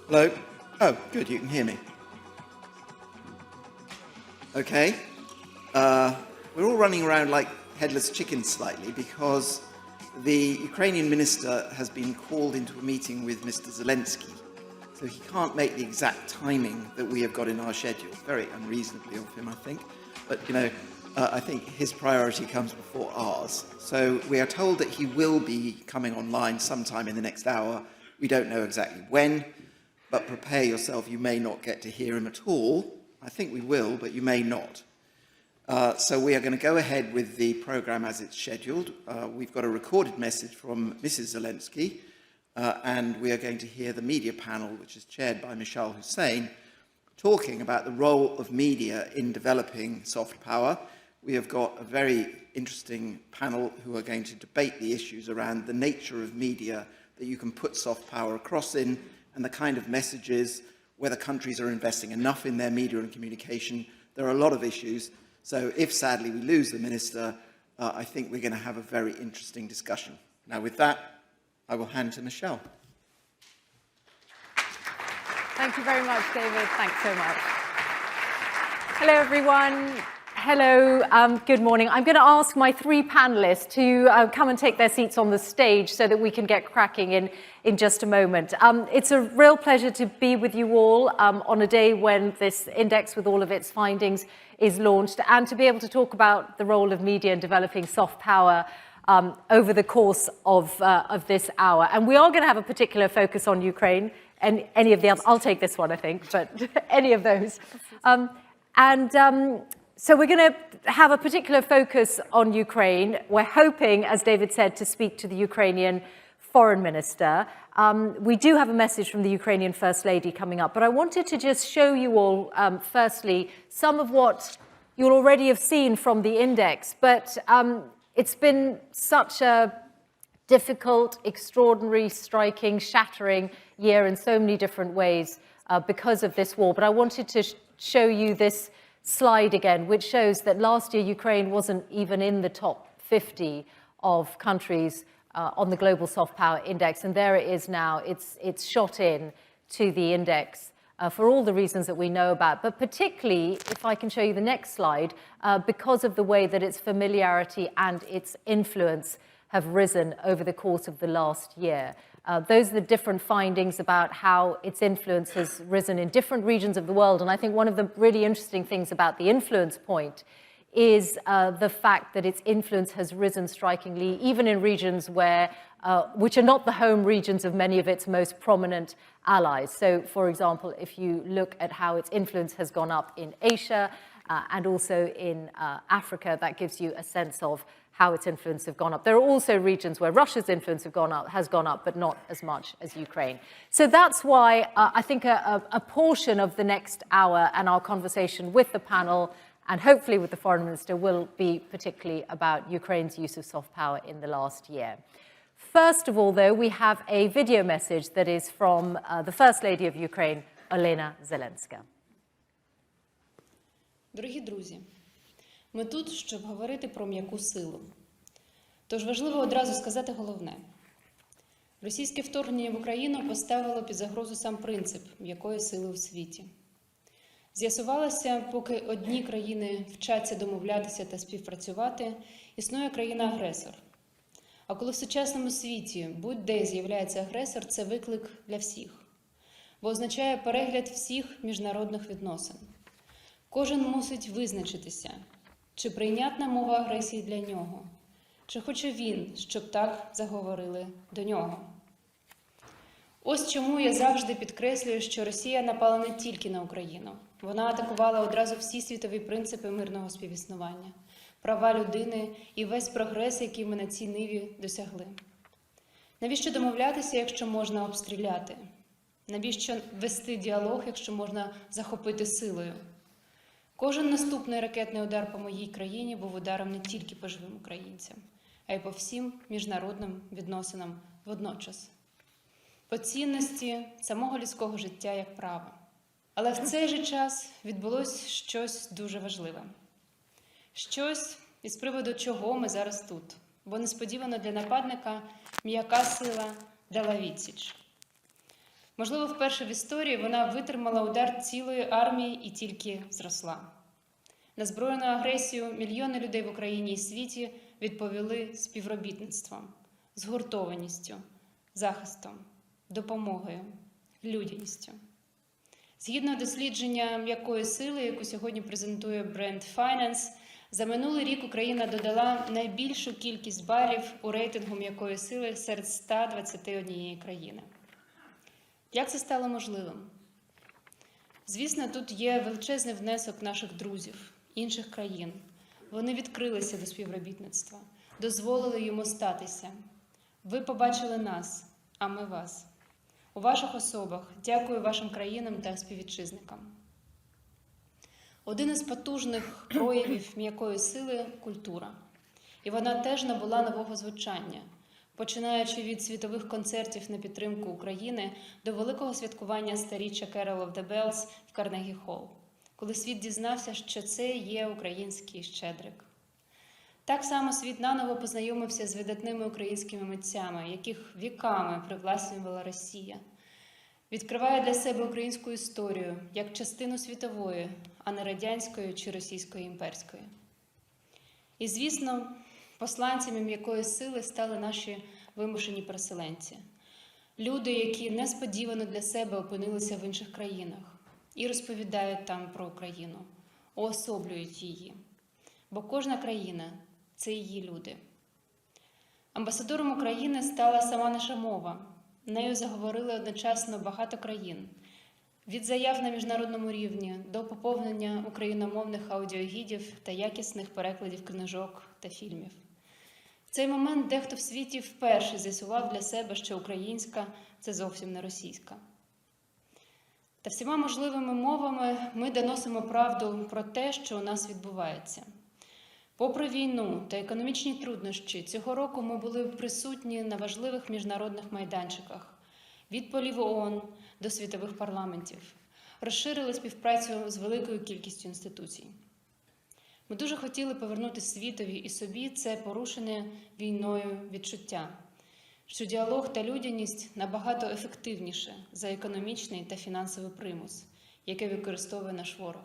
Hello? Oh, good, you can hear me. Okay. We're all running around like headless chickens slightly because the Ukrainian minister has been called into a meeting with Mr. Zelensky. So he can't make the exact timing that we have got in our schedule. Very unreasonably of him, I think. But, I think his priority comes before ours. So we are told that he will be coming online sometime in the next hour. We don't know exactly when, but prepare yourself. You may not get to hear him at all. I think we will, but you may not. So we are going to go ahead with the programme as it's scheduled. We've got a recorded message from Mrs. Zelensky, and we are going to hear the media panel, which is chaired by Michal Hussein, talking about the role of media in developing soft power. We have got a very interesting panel who are going to debate the issues around the nature of media that you can put soft power across in, and the kind of messages, whether countries are investing enough in their media and communication. There are a lot of issues. So if, sadly, we lose the minister, I think we're going to have a very interesting discussion. Now, with that, I will hand to Michelle. Thank you very much, David. Thanks so much. Hello, everyone. Hello, good morning. I'm going to ask my three panelists to come and take their seats on the stage so that we can get cracking in just a moment. It's a real pleasure to be with you all on a day when this index with all of its findings is launched, and to be able to talk about the role of media in developing soft power over the course of this hour. And we are going to have a particular focus on Ukraine, and any of the others. I'll take this one, I think, but any of those. So we're going to have a particular focus on Ukraine. We're hoping, as David said, to speak to the Ukrainian foreign minister. We do have a message from the Ukrainian First Lady coming up, but I wanted to just show you all, firstly, some of what you'll already have seen from the index. But it's been such a difficult, extraordinary, striking, shattering year in so many different ways because of this war. But I wanted to show you this slide again, which shows that last year Ukraine wasn't even in the top 50 of countries on the Global Soft Power Index, and there it is now. It's shot in to the index for all the reasons that we know about, but particularly, if I can show you the next slide, because of the way that its familiarity and its influence have risen over the course of the last year. Those are the different findings about how its influence has risen in different regions of the world. And I think one of the really interesting things about the influence point is the fact that its influence has risen strikingly, even in regions where, which are not the home regions of many of its most prominent allies. So, for example, if you look at how its influence has gone up in Asia and also in Africa, that gives you a sense of how its influence has gone up. There are also regions where Russia's influence has gone up, but not as much as Ukraine. So that's why I think a portion of the next hour and our conversation with the panel, and hopefully with the foreign minister, will be particularly about Ukraine's use of soft power in the last year. First of all, though, we have a video message that is from the First Lady of Ukraine, Olena Zelenska. Дорогі друзі, ми тут, щоб говорити про м'яку силу. Тож важливо одразу сказати головне. Російське вторгнення в Україну поставило під загрозу сам принцип м'якої сили у світі. З'ясувалося, поки одні країни вчаться домовлятися та співпрацювати, існує країна-агресор. А коли в сучасному світі будь-де з'являється агресор, це виклик для всіх, бо означає перегляд всіх міжнародних відносин. Кожен мусить визначитися, чи прийнятна мова агресії для нього, чи хоче він, щоб так заговорили до нього. Ось чому я завжди підкреслюю, що Росія напала не тільки на Україну. Вона атакувала одразу всі світові принципи мирного співіснування, права людини і весь прогрес, який ми на цій ниві досягли. Навіщо домовлятися, якщо можна обстріляти? Навіщо вести діалог, якщо можна захопити силою? Кожен наступний ракетний удар по моїй країні був ударом не тільки по живим українцям, а й по всім міжнародним відносинам водночас. По цінності самого людського життя як права. Але в цей же час відбулось щось дуже важливе. Щось, із приводу чого ми зараз тут. Бо несподівано для нападника м'яка сила дала відсіч. Можливо, вперше в історії вона витримала удар цілої армії і тільки зросла. На збройну агресію мільйони людей в Україні і світі відповіли співробітництвом, згуртованістю, захистом, допомогою, людяністю. Згідно дослідження м'якої сили, яку сьогодні презентує бренд Finance, за минулий рік Україна додала найбільшу кількість балів у рейтингу м'якої сили серед 121 країни. Як це стало можливим? Звісно, тут є величезний внесок наших друзів, інших країн. Вони відкрилися до співробітництва, дозволили йому статися. Ви побачили нас, а ми вас. У ваших особах дякую вашим країнам та співвітчизникам. Один із потужних проявів м'якої сили – культура. І вона теж набула нового звучання, починаючи від світових концертів на підтримку України до великого святкування 100-річчя Carol of the Bells в Карнегі-Холл, коли світ дізнався, що це є український Щедрик. Так само світ наново познайомився з видатними українськими митцями, яких віками привласнювала Росія. Відкриває для себе українську історію як частину світової, а не радянської чи російської імперської. І, звісно, посланцями м'якої сили стали наші вимушені переселенці. Люди, які несподівано для себе опинилися в інших країнах і розповідають там про Україну, уособлюють її. Бо кожна країна – це її люди. Амбасадором України стала сама наша мова. Нею заговорили одночасно багато країн. Від заяв на міжнародному рівні до поповнення україномовних аудіогідів та якісних перекладів книжок та фільмів. В цей момент дехто в світі вперше з'ясував для себе, що українська – це зовсім не російська. Та всіма можливими мовами ми доносимо правду про те, що у нас відбувається. Попри війну та економічні труднощі, цього року ми були присутні на важливих міжнародних майданчиках – від полів ООН до світових парламентів, розширили співпрацю з великою кількістю інституцій. Ми дуже хотіли повернути світові і собі це порушене війною відчуття, що діалог та людяність набагато ефективніше за економічний та фінансовий примус, який використовує наш ворог.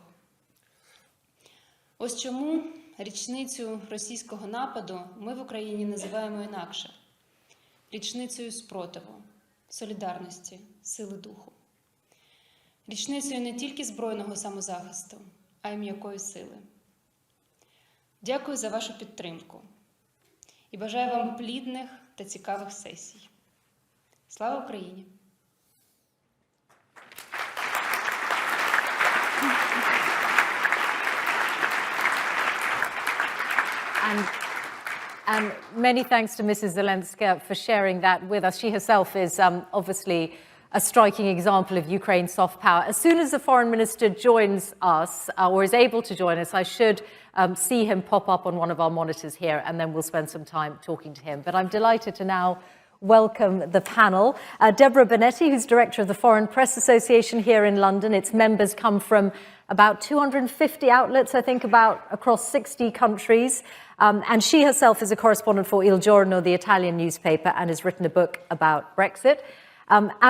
Ось чому річницю російського нападу ми в Україні називаємо інакше – річницею спротиву, солідарності, сили духу. Річницею не тільки збройного самозахисту, а й м'якої сили. Дякую за вашу підтримку і бажаю вам плідних та цікавих сесій. Слава Україні! And many thanks to Mrs. Zelenska for sharing that with us. She herself is obviously a striking example of Ukraine's soft power. As soon as the foreign minister joins us, or is able to join us, I should see him pop up on one of our monitors here, and then we'll spend some time talking to him. But I'm delighted to now welcome the panel. Deborah Bonetti, who's director of the Foreign Press Association here in London. Its members come from about 250 outlets, I think, about across 60 countries. And she herself is a correspondent for Il Giorno, the Italian newspaper, and has written a book about Brexit.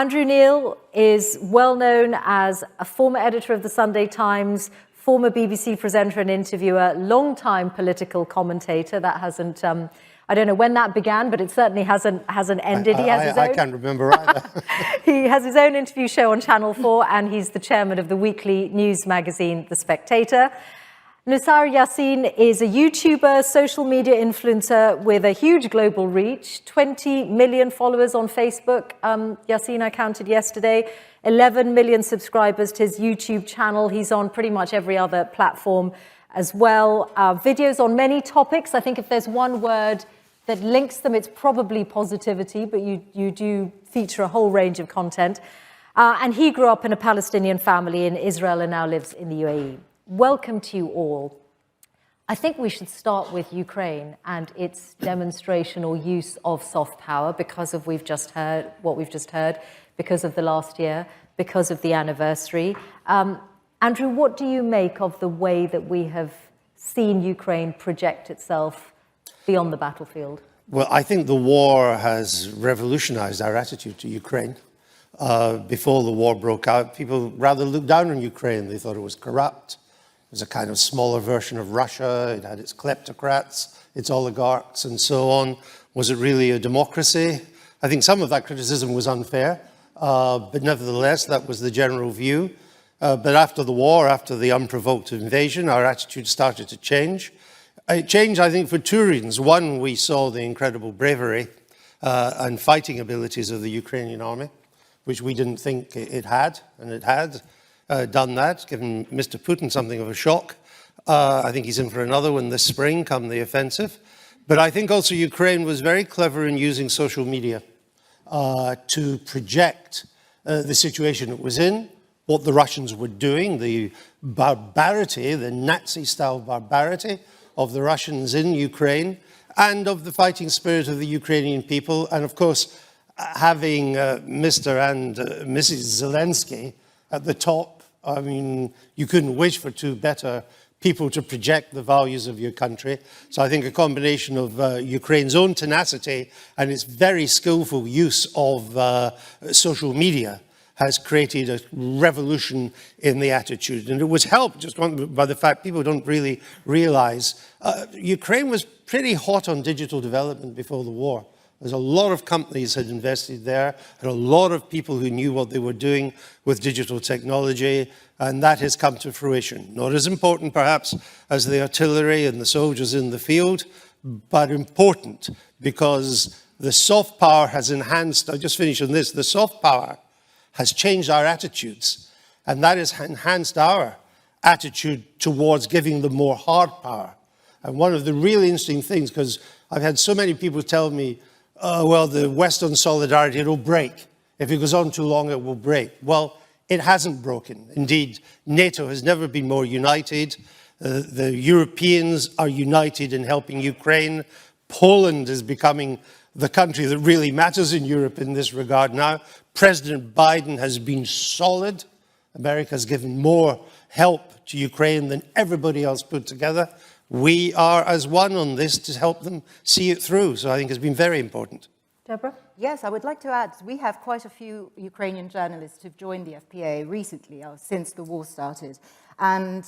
Andrew Neil is well known as a former editor of the Sunday Times, former BBC presenter and interviewer, long-time political commentator. That hasn't, I don't know when that began, but it certainly hasn't ended. I can't remember either. He has his own interview show on Channel 4, and he's the chairman of the weekly news magazine, The Spectator. Nusar Yassin is a YouTuber, social media influencer with a huge global reach, 20 million followers on Facebook. Yassin, I counted yesterday, 11 million subscribers to his YouTube channel. He's on pretty much every other platform as well. Videos on many topics. I think if there's one word that links them, it's probably positivity, but you do feature a whole range of content. And he grew up in a Palestinian family in Israel and now lives in the UAE. Welcome to you all. I think we should start with Ukraine and its demonstration or use of soft power because of what we've just heard, because of the last year, because of the anniversary. Andrew, what do you make of the way that we have seen Ukraine project itself beyond the battlefield? Well, I think the war has revolutionized our attitude to Ukraine. before the war broke out, people rather looked down on Ukraine. They thought it was corrupt. It was a kind of smaller version of Russia. It had its kleptocrats, its oligarchs, and so on. Was it really a democracy? I think some of that criticism was unfair, but nevertheless, that was the general view. But after the war, after the unprovoked invasion, our attitude started to change. It changed, I think, for two reasons. One, we saw the incredible bravery and fighting abilities of the Ukrainian army, which we didn't think it had, and it had done that, given Mr. Putin something of a shock. I think he's in for another one this spring, come the offensive. But I think also Ukraine was very clever in using social media to project the situation it was in, what the Russians were doing, the barbarity, the Nazi-style barbarity of the Russians in Ukraine, and of the fighting spirit of the Ukrainian people. And of course, having Mr. and Mrs. Zelensky at the top, I mean, you couldn't wish for two better people to project the values of your country. So I think a combination of Ukraine's own tenacity and its very skillful use of social media has created a revolution in the attitude. And it was helped just by the fact people don't really realize Ukraine was pretty hot on digital development before the war. There's a lot of companies had invested there, and a lot of people who knew what they were doing with digital technology, and that has come to fruition. Not as important, perhaps, as the artillery and the soldiers in the field, but important because the soft power has enhanced, I'll just finish on this, the soft power has changed our attitudes, and that has enhanced our attitude towards giving them more hard power. And one of the really interesting things, because I've had so many people tell me, well, the Western solidarity, it'll break. If it goes on too long, it will break. Well, it hasn't broken. Indeed, NATO has never been more united. The Europeans are united in helping Ukraine. Poland is becoming the country that really matters in Europe in this regard now. President Biden has been solid. America has given more help to Ukraine than everybody else put together. We are as one on this to help them see it through. So I think it's been very important. Deborah? Yes, I would like to add, we have quite a few Ukrainian journalists who've joined the FPA recently, since the war started. And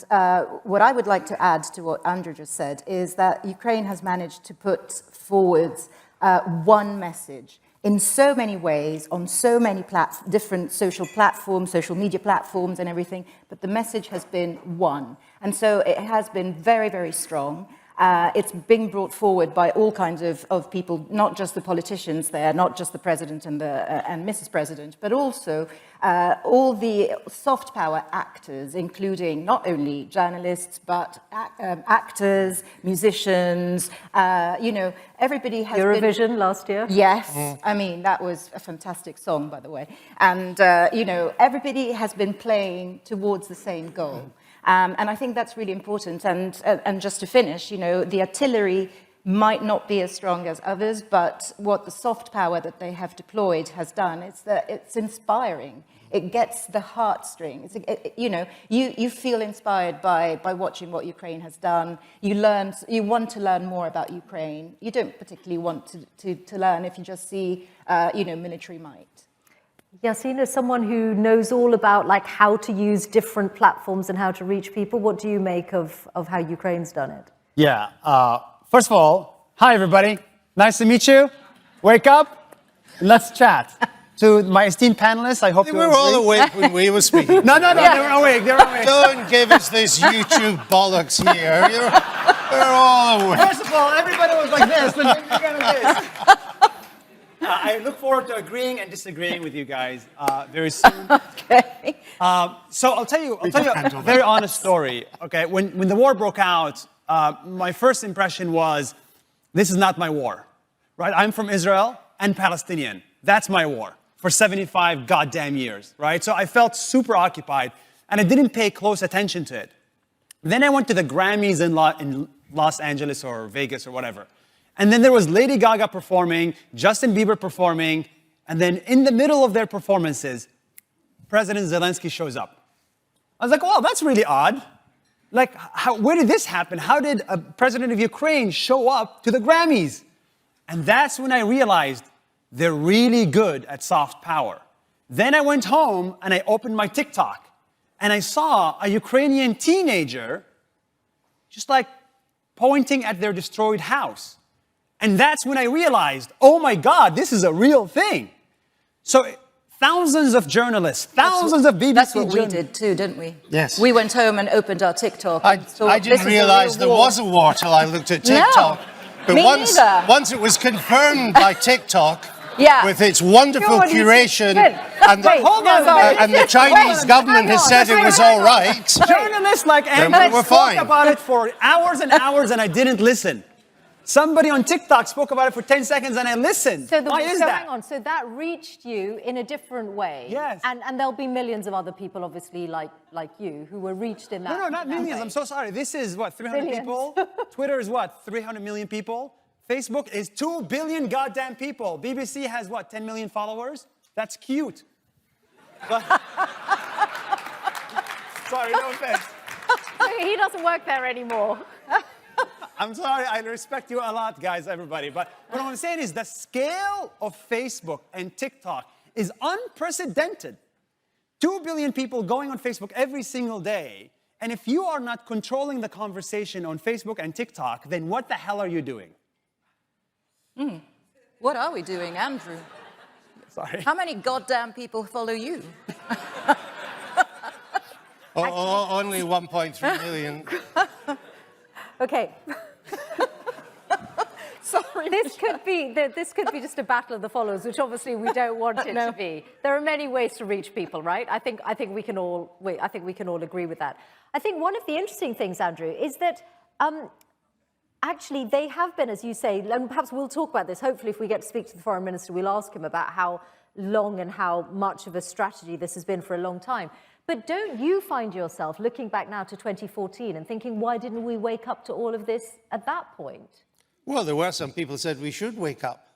what I would like to add to what Andrew just said is that Ukraine has managed to put forward one message in so many ways, on so many different social platforms, social media platforms and everything, but the message has been one. And so it has been very, very strong. It's being brought forward by all kinds of people, not just the politicians there, not just the president and Mrs. President, but also all the soft power actors, including not only journalists, but actors, musicians, everybody has Eurovision last year. Yes, I mean, that was a fantastic song, by the way. And, everybody has been playing towards the same goal. And I think that's really important. And just to finish, the artillery might not be as strong as others, but what the soft power that they have deployed has done is that it's inspiring. It gets the heartstrings. You feel inspired by watching what Ukraine has done. You want to learn more about Ukraine. You don't particularly want to learn if you just see, military might. Yassine, as someone who knows all about how to use different platforms and how to reach people, what do you make of how Ukraine's done it? Yeah. First of all, hi everybody. Nice to meet you. Wake up. Let's chat. To my esteemed panelists, I hope They were all awake when we were speaking. No, they were awake. They were awake. Don't give us this YouTube bollocks here. We're all awake. First of all, everybody was like this. And then you're like this. I look forward to agreeing and disagreeing with you guys very soon. Okay. So I'll tell you a very honest story. Okay, when the war broke out, my first impression was, this is not my war, right? I'm from Israel and Palestinian. That's my war for 75 goddamn years, right? So I felt super occupied, and I didn't pay close attention to it. Then I went to the Grammys in Los Angeles or Vegas or whatever. And then there was Lady Gaga performing, Justin Bieber performing, and then in the middle of their performances, President Zelensky shows up. I was like, wow, that's really odd. Where did this happen? How did a president of Ukraine show up to the Grammys? And that's when I realized they're really good at soft power. Then I went home and I opened my TikTok and I saw a Ukrainian teenager just like pointing at their destroyed house. And that's when I realized, oh my God, this is a real thing. So thousands of journalists, thousands of BBC That's what we journalists. did too, didn't we? Yes. We went home and opened our TikTok. and thought, I "This didn't is a realize real there war." was a war till I looked at TikTok. But me once, neither. once it was confirmed by TikTok, Yeah. with its wonderful Sure, you curation, said- and the, Wait, hold on, sorry. and the Chinese government has said it was all right, Journalists like Then Andrew we were spoke fine. about it for hours and hours and I didn't listen. Somebody on TikTok spoke about it for 10 seconds and I listened. So, Why is so that? hang on, so that reached you in a different way. Yes. And there'll be millions of other people, obviously, like you, who were reached in that No, not in that millions. way. I'm so sorry. This is what, 300 Billions. people? Twitter is what, 300 million people? Facebook is 2 billion goddamn people. BBC has what, 10 million followers? That's cute. But sorry, no offense. He doesn't work there anymore. I'm sorry, I respect you a lot, guys, everybody. But what I'm saying is the scale of Facebook and TikTok is unprecedented. 2 billion people going on Facebook every single day. And if you are not controlling the conversation on Facebook and TikTok, then what the hell are you doing? What are we doing, Andrew? Sorry. How many goddamn people follow you? only 1.3 million. Okay. Sorry. This could be just a battle of the followers, which obviously we don't want it to be. There are many ways to reach people, right? I think we can all agree with that. I think one of the interesting things, Andrew, is that actually they have been, as you say, and perhaps we'll talk about this. Hopefully, if we get to speak to the foreign minister, we'll ask him about how long and how much of a strategy this has been for a long time. But don't you find yourself looking back now to 2014 and thinking, why didn't we wake up to all of this at that point? Well, there were some people who said we should wake up.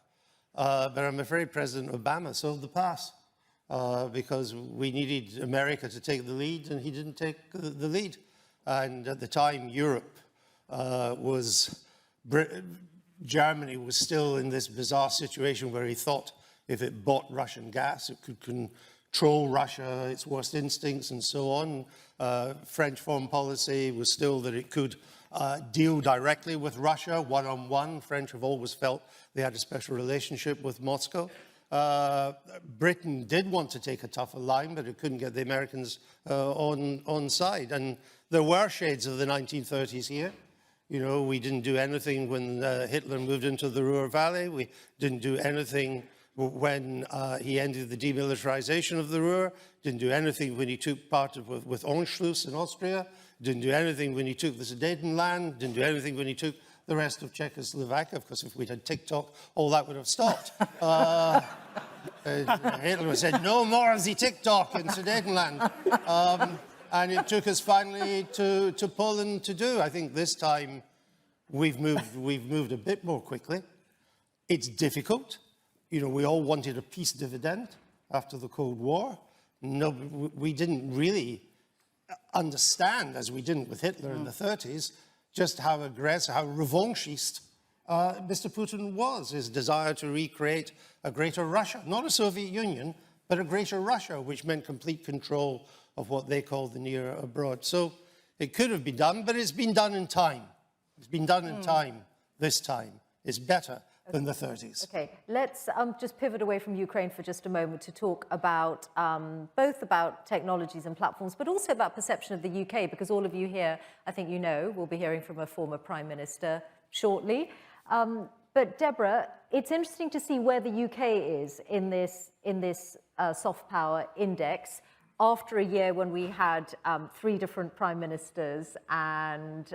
But I'm afraid President Obama sold the pass because we needed America to take the lead, and he didn't take the lead. And at the time, Europe Germany was still in this bizarre situation where he thought if it bought Russian gas, it could control Russia, its worst instincts, and so on. French foreign policy was still that it could deal directly with Russia, one-on-one. French have always felt they had a special relationship with Moscow. Britain did want to take a tougher line, but it couldn't get the Americans on side. And there were shades of the 1930s here. You know, we didn't do anything when Hitler moved into the Ruhr Valley. We didn't do anything when he ended the demilitarization of the Ruhr. Didn't do anything when he took part with Anschluss in Austria. Didn't do anything when he took the Sudetenland. Didn't do anything when he took the rest of Czechoslovakia. Of course, if we'd had TikTok, all that would have stopped. Hitler said, no more of the TikTok in Sudetenland. And it took us finally to Poland to do. I think this time we've moved a bit more quickly. It's difficult. You know, we all wanted a peace dividend after the Cold War. No, we didn't really understand, as we didn't with Hitler in the 30s, just how aggressive, how revanchist Mr. Putin was. His desire to recreate a greater Russia, not a Soviet Union, but a greater Russia, which meant complete control of what they called the near abroad. So it could have been done, but it's been done in time. It's been done in time this time. It's better than the 30s. Okay, let's just pivot away from Ukraine for just a moment to talk about both about technologies and platforms, but also about perception of the UK, because all of you here, I think you know, will be hearing from a former Prime Minister shortly. But Deborah, it's interesting to see where the UK is in this soft power index after a year when we had 3 different prime ministers and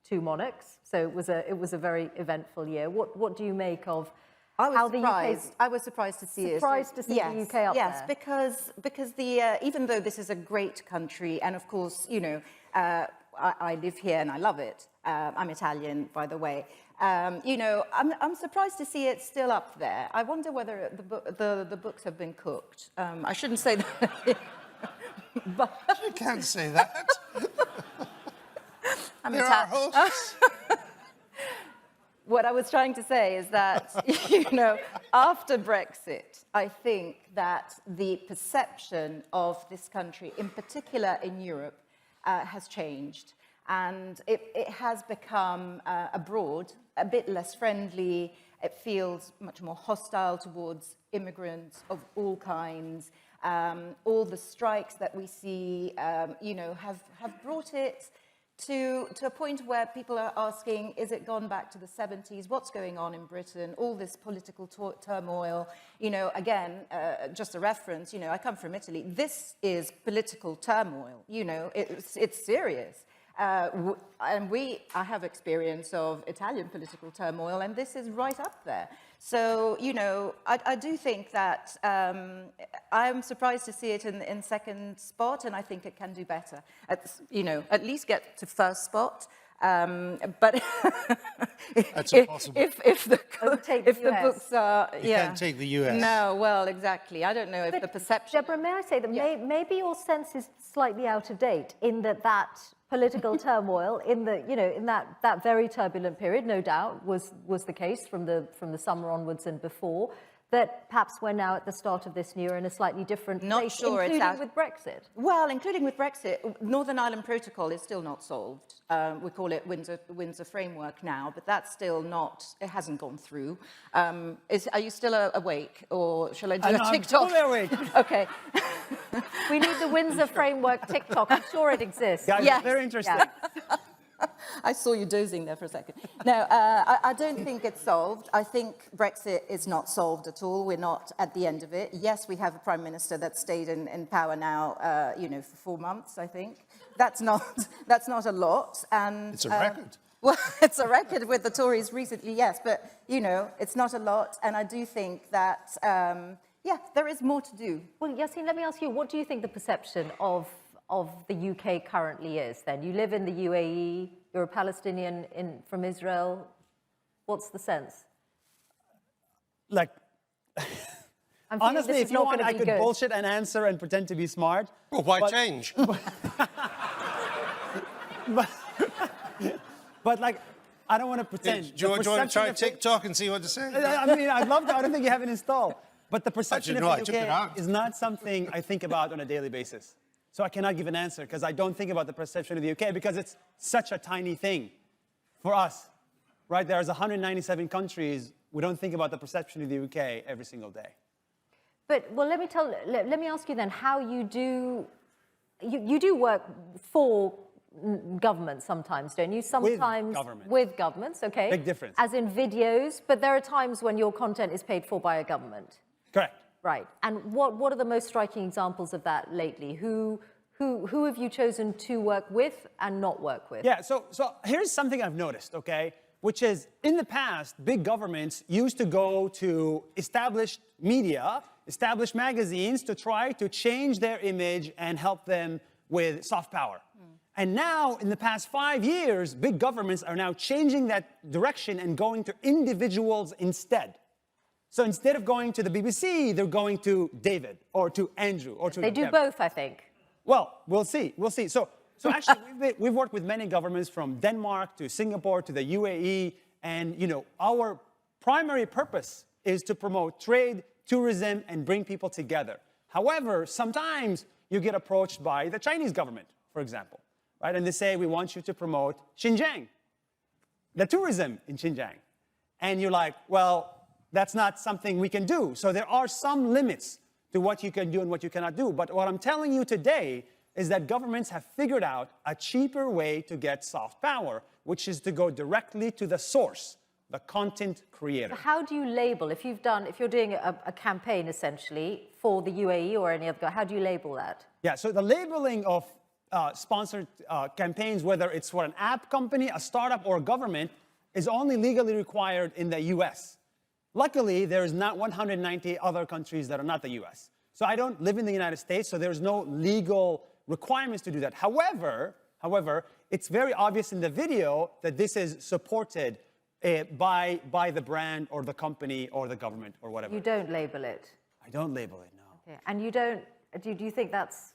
2 monarchs. So it was a very eventful year. What do you make of how the UK? I was surprised to see surprised to see the UK up there. Yes, because even though this is a great country, and of course, you know, I live here and I love it. I'm Italian, by the way. You know, I'm surprised to see it still up there. I wonder whether the books have been cooked. I shouldn't say that. But you can't say that. I'm There are hosts. What I was trying to say is that, after Brexit, I think that the perception of this country, in particular in Europe, has changed. And it has become, abroad, a bit less friendly. It feels much more hostile towards immigrants of all kinds. All the strikes that we see, have brought it to a point where people are asking, is it gone back to the 70s? What's going on in Britain? All this political turmoil. Again, just a reference, I come from Italy. This is political turmoil. It's serious. And I have experience of Italian political turmoil, and this is right up there. So, I do think that I'm surprised to see it in second spot, and I think it can do better. At least get to first spot. But That's impossible. if the books are, You can't take the US. No, well, exactly. I don't know if the perception. Deborah, may I say that maybe your sense is slightly out of date in that political turmoil in that very turbulent period, no doubt, was the case from the summer onwards and before. That perhaps we're now at the start of this new year in a slightly different place, sure including with Brexit. Well, including with Brexit, Northern Ireland Protocol is still not solved. We call it Windsor Framework now, but that's still not, it hasn't gone through. Are you still awake, or shall I do a TikTok? I'm fully awake. Okay. We need the Windsor Framework TikTok. I'm sure it exists. Yeah, Yes. it's very interesting. Yeah. I saw you dozing there for a second. No, I don't think it's solved. I think Brexit is not solved at all. We're not at the end of it. Yes, we have a prime minister that stayed in power now, for 4 months, I think. That's not a lot. And It's a record. Well, it's a record with the Tories recently, yes, but, it's not a lot. And I do think that, there is more to do. Well, Yassine, let me ask you, what do you think the perception of the UK currently is then? You live in the UAE, you're a Palestinian from Israel. What's the sense? Like, I'm feeling honestly, this if is you not want, gonna I be could good. bullshit and answer and pretend to be smart. Well, why change? But like, I don't want to pretend. Do you want to perception try of- TikTok and see what to say? I mean, I'd love to. I don't think you have it installed. But the perception Actually, no, I of took the it out. UK is not something I think about on a daily basis. So I cannot give an answer because I don't think about the perception of the UK because it's such a tiny thing for us, right? There's 197 countries. We don't think about the perception of the UK every single day. But, well, let me ask you then how you do work for governments sometimes, don't you? Sometimes with governments, okay. Big difference. As in videos, but there are times when your content is paid for by a government. Correct. Right. And what are the most striking examples of that lately? Who have you chosen to work with and not work with? Yeah, so here's something I've noticed, okay? Which is, in the past, big governments used to go to established media, established magazines to try to change their image and help them with soft power. And now, in the past 5 years, big governments are now changing that direction and going to individuals instead. So instead of going to the BBC, they're going to David or to Andrew or to They do Deborah. both, I think. Well, we'll see. We'll see. So actually, we've worked with many governments from Denmark to Singapore to the UAE. And, our primary purpose is to promote trade, tourism, and bring people together. However, sometimes you get approached by the Chinese government, for example, right? And they say, we want you to promote Xinjiang, the tourism in Xinjiang. And you're like, well, that's not something we can do. So there are some limits to what you can do and what you cannot do. But what I'm telling you today is that governments have figured out a cheaper way to get soft power, which is to go directly to the source, the content creator. How do you label, if you're doing a campaign essentially for the UAE or any other, how do you label that? Yeah, so the labeling of sponsored campaigns, whether it's for an app company, a startup, or a government, is only legally required in the US. Luckily, there's not 190 other countries that are not the US. So I don't live in the United States, so there's no legal requirements to do that. However, it's very obvious in the video that this is supported by the brand or the company or the government or whatever. You don't label it? I don't label it, no. Okay. And you don't, do you think that's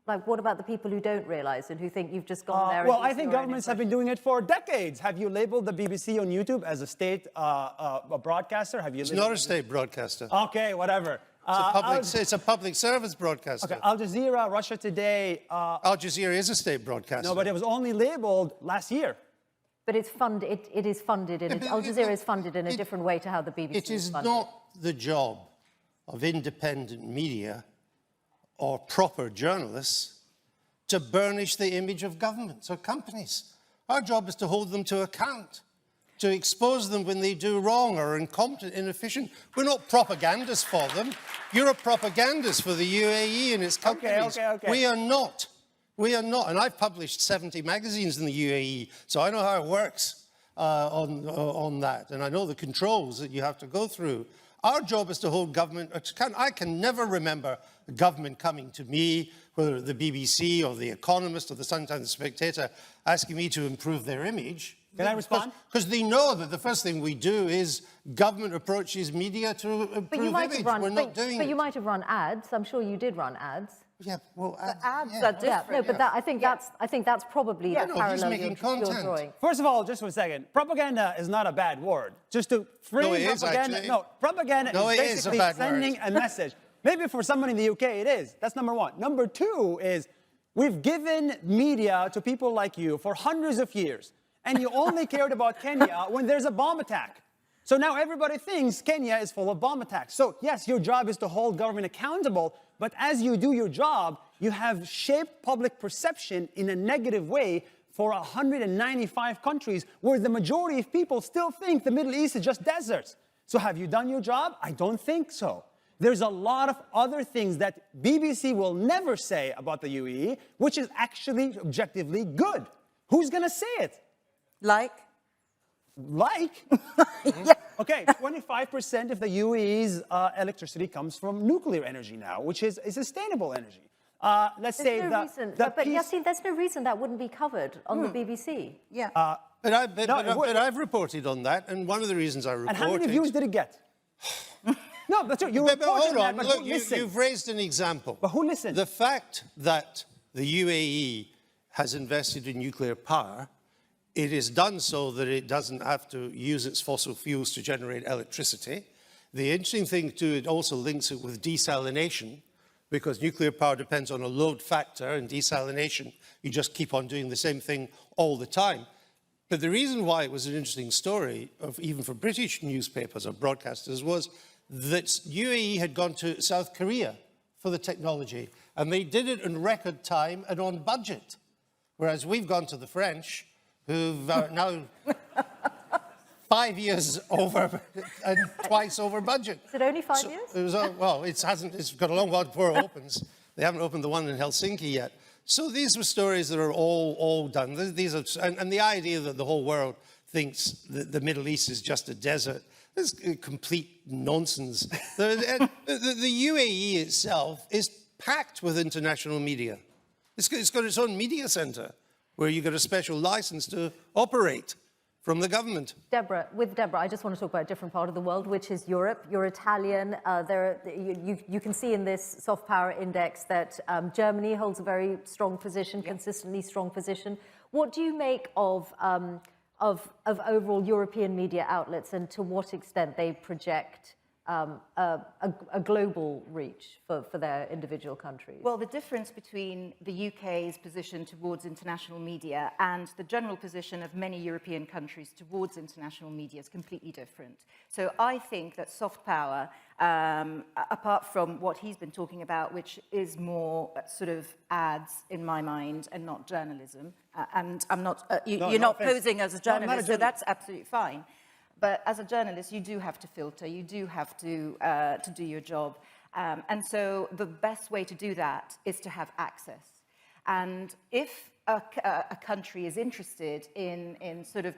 Like, what about the people who don't realise and who think you've just gone there? Well, I think governments have been doing it for decades. Have you labeled the BBC on YouTube as a state broadcaster? Have you? It's not a state broadcaster. Okay, whatever. It's a public service broadcaster. Okay, Al Jazeera, Russia Today. Al Jazeera is a state broadcaster. No, but it was only labeled last year. But it's funded. It is funded in. Al Jazeera is funded in a different way to how the BBC It is funded. not the job of independent media or proper journalists to burnish the image of governments or companies. Our job is to hold them to account, to expose them when they do wrong or are incompetent, inefficient. We're not propagandists for them. You're a propagandist for the UAE and its companies. Okay. We are not. We are not. And I've published 70 magazines in the UAE, so I know how it works on that. And I know the controls that you have to go through. Our job is to hold government to account. I can never remember a government coming to me, whether the BBC or The Economist or the Sun-Times, the Spectator, asking me to improve their image. Can I respond? Because they know that the first thing we do is government approaches media to improve But you might image. have run. We're not doing but it. you might have run ads. I'm sure you did run ads. Yeah, well, Ads yeah. are different. Yeah, no, but that, I think that's probably the no, he's parallel making you're content. drawing. First of all, just for a second, propaganda is not a bad word. Just to frame No, it is, propaganda. actually. No, propaganda No, is it is a basically bad word. sending a message. Maybe for someone in the UK it is. That's number one. Number two is we've given media to people like you for hundreds of years, and you only cared about Kenya when there's a bomb attack. So now everybody thinks Kenya is full of bomb attacks. So yes, your job is to hold government accountable, but as you do your job, you have shaped public perception in a negative way for 195 countries where the majority of people still think the Middle East is just deserts. So have you done your job? I don't think so. There's a lot of other things that BBC will never say about the UAE, which is actually objectively good. Who's going to say it? Like? Yeah. Okay, 25% of the UAE's electricity comes from nuclear energy now, which is sustainable energy. Let's say There's no reason, the but piece- Yassine, there's no reason that wouldn't be covered on the BBC. Yeah. But I've reported on that, and one of the reasons I reported... And how many views did it get? No, that's true. You But reported hold that, on, but look, who listened? you've raised an example. But who listened? The fact that the UAE has invested in nuclear power, it is done so that it doesn't have to use its fossil fuels to generate electricity. The interesting thing too, it also links it with desalination, because nuclear power depends on a load factor, and desalination, you just keep on doing the same thing all the time. But the reason why it was an interesting story, even for British newspapers or broadcasters, was that UAE had gone to South Korea for the technology, and they did it in record time and on budget. Whereas we've gone to the French, who've now 5 years over and twice over budget. Is it only 5 years? It was, well, it's got a long while before it opens. They haven't opened the one in Helsinki yet. So these were stories that are all done. These are, and the idea that the whole world thinks that the Middle East is just a desert is complete nonsense. The UAE itself is packed with international media. It's got its own media center where you get a special license to operate from the government. Deborah, I just want to talk about a different part of the world, which is Europe. You're Italian. You can see in this soft power index that Germany holds a very strong position, consistently strong position. What do you make of overall European media outlets, and to what extent they project a global reach for their individual countries? Well, the difference between the UK's position towards international media and the general position of many European countries towards international media is completely different. So I think that soft power, apart from what he's been talking about, which is more sort of ads in my mind and not journalism, and I'm not, you're not posing as a journalist, so that's absolutely fine. But as a journalist, you do have to filter, you do have to do your job. And so the best way to do that is to have access. And if a country is interested in sort of,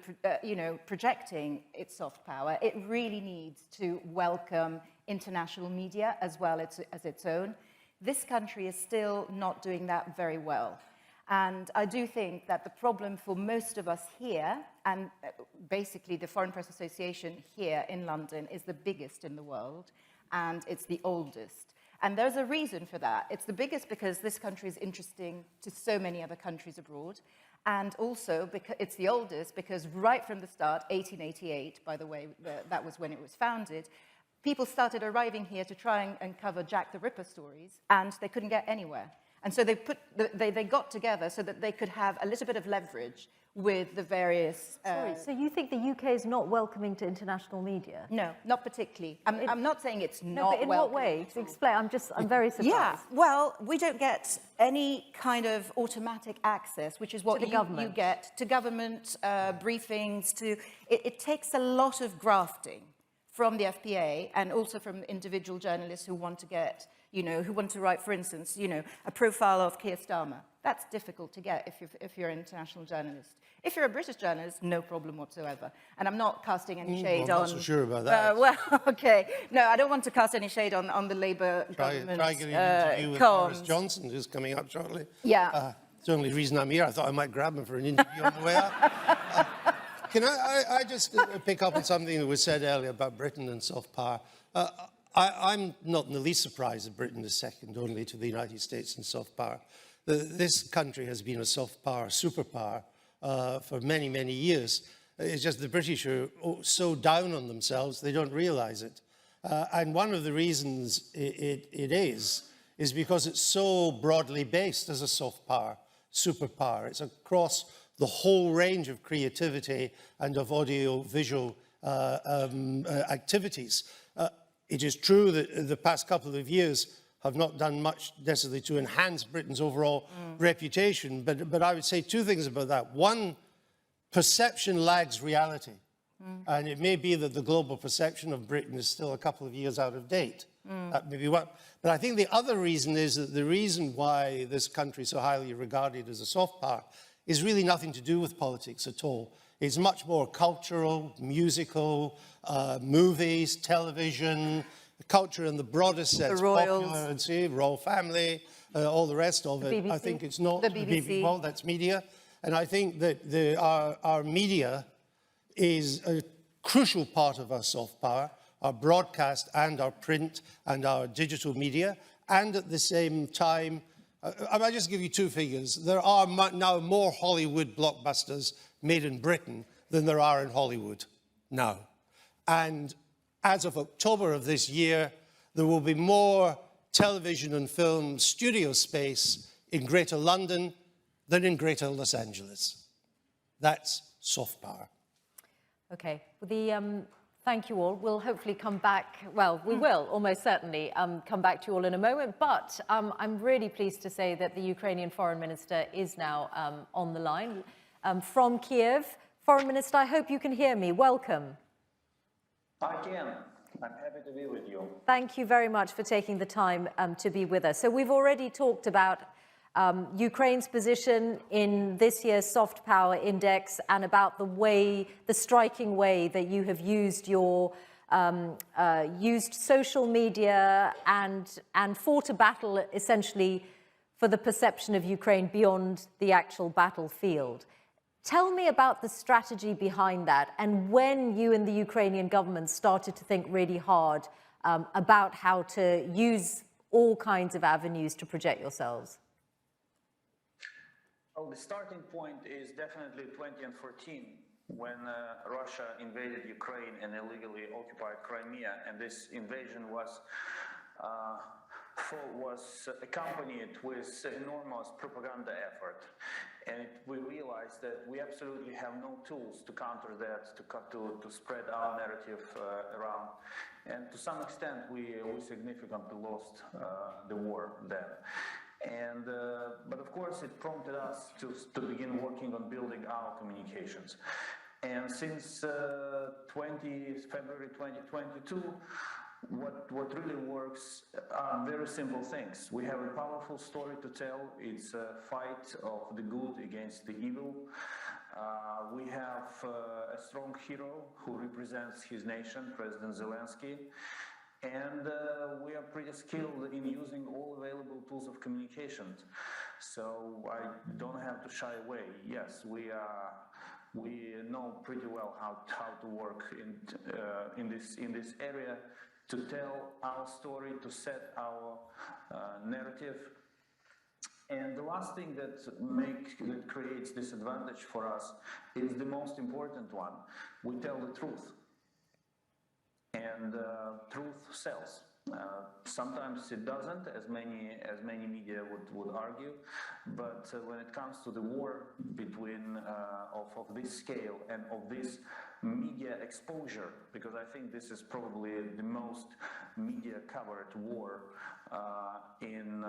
projecting its soft power, it really needs to welcome international media as well as its own. This country is still not doing that very well. And I do think that the problem for most of us here, and basically the Foreign Press Association here in London is the biggest in the world, and it's the oldest. And there's a reason for that. It's the biggest because this country is interesting to so many other countries abroad. And also, because it's the oldest, because right from the start, 1888, by the way, that was when it was founded, people started arriving here to try and cover Jack the Ripper stories, and they couldn't get anywhere. And so they got together so that they could have a little bit of leverage with the various... Sorry, so you think the UK is not welcoming to international media? No, not particularly. I'm not saying it's No, not but in what way? Explain, I'm very surprised. Yeah, well, we don't get any kind of automatic access, which is what you get to government briefings. It takes a lot of grafting from the FPA and also from individual journalists who want to get, who want to write, for instance, a profile of Keir Starmer. That's difficult to get if you're an international journalist. If you're a British journalist, no problem whatsoever. And I'm not casting any shade on... I'm not so sure about that. Well, okay. No, I don't want to cast any shade on the Labour government. Try getting an interview with Boris Johnson, who's coming up shortly. Yeah. It's the only reason I'm here. I thought I might grab him for an interview on the way up. Can I just pick up on something that was said earlier about Britain and soft power? I'm not in the least surprised that Britain is second only to the United States in soft power. This country has been a soft power superpower for many, many years. It's just the British are so down on themselves, they don't realize it. And one of the reasons it is because it's so broadly based as a soft power superpower. It's across the whole range of creativity and of audio-visual activities. It is true that the past couple of years have not done much necessarily to enhance Britain's overall reputation, but I would say two things about that. One, perception lags reality. And it may be that the global perception of Britain is still a couple of years out of date. That may be one. But I think the other reason is that the reason why this country is so highly regarded as a soft power is really nothing to do with politics at all. It's much more cultural, musical, movies, television, culture in the broadest sense, popular, royal family, all the rest of it. BBC? I think it's not The BBC. Well, that's media. And I think that our media is a crucial part of our soft power, our broadcast and our print and our digital media. And at the same time, I might just give you two figures. There are now more Hollywood blockbusters made in Britain than there are in Hollywood now. And as of October of this year, there will be more television and film studio space in Greater London than in Greater Los Angeles. That's soft power. Okay. Thank you all. We'll hopefully come back. Well, we will almost certainly come back to you all in a moment. But I'm really pleased to say that the Ukrainian Foreign Minister is now on the line from Kiev. Foreign Minister, I hope you can hear me. Welcome. I can. I'm happy to be with you. Thank you very much for taking the time to be with us. So we've already talked about Ukraine's position in this year's Soft Power Index and about the striking way that you have used used social media and fought a battle essentially for the perception of Ukraine beyond the actual battlefield. Tell me about the strategy behind that and when you and the Ukrainian government started to think really hard about how to use all kinds of avenues to project yourselves. Well, the starting point is definitely 2014, when Russia invaded Ukraine and illegally occupied Crimea, and this invasion was accompanied with enormous propaganda effort. And we realized that we absolutely have no tools to counter that, to spread our narrative around. And to some extent, we significantly lost the war then. And, but of course, it prompted us to begin working on building our communications. And since February 2022, what really works are very simple things. We have a powerful story to tell. It's a fight of the good against the evil. We have a strong hero who represents his nation, President Zelensky. And we are pretty skilled in using all available tools of communication. So I don't have to shy away. Yes, we know pretty well how to work in this area to tell our story, to set our narrative. And the last thing that creates disadvantage for us is the most important one. We tell the truth. And truth sells. Sometimes it doesn't, as many media would argue, but when it comes to the war between of this scale and of this media exposure, because I think this is probably the most media-covered war in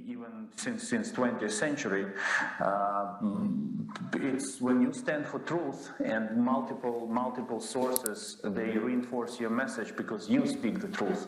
even since 20th century. It's when you stand for truth and multiple sources, they reinforce your message because you speak the truth.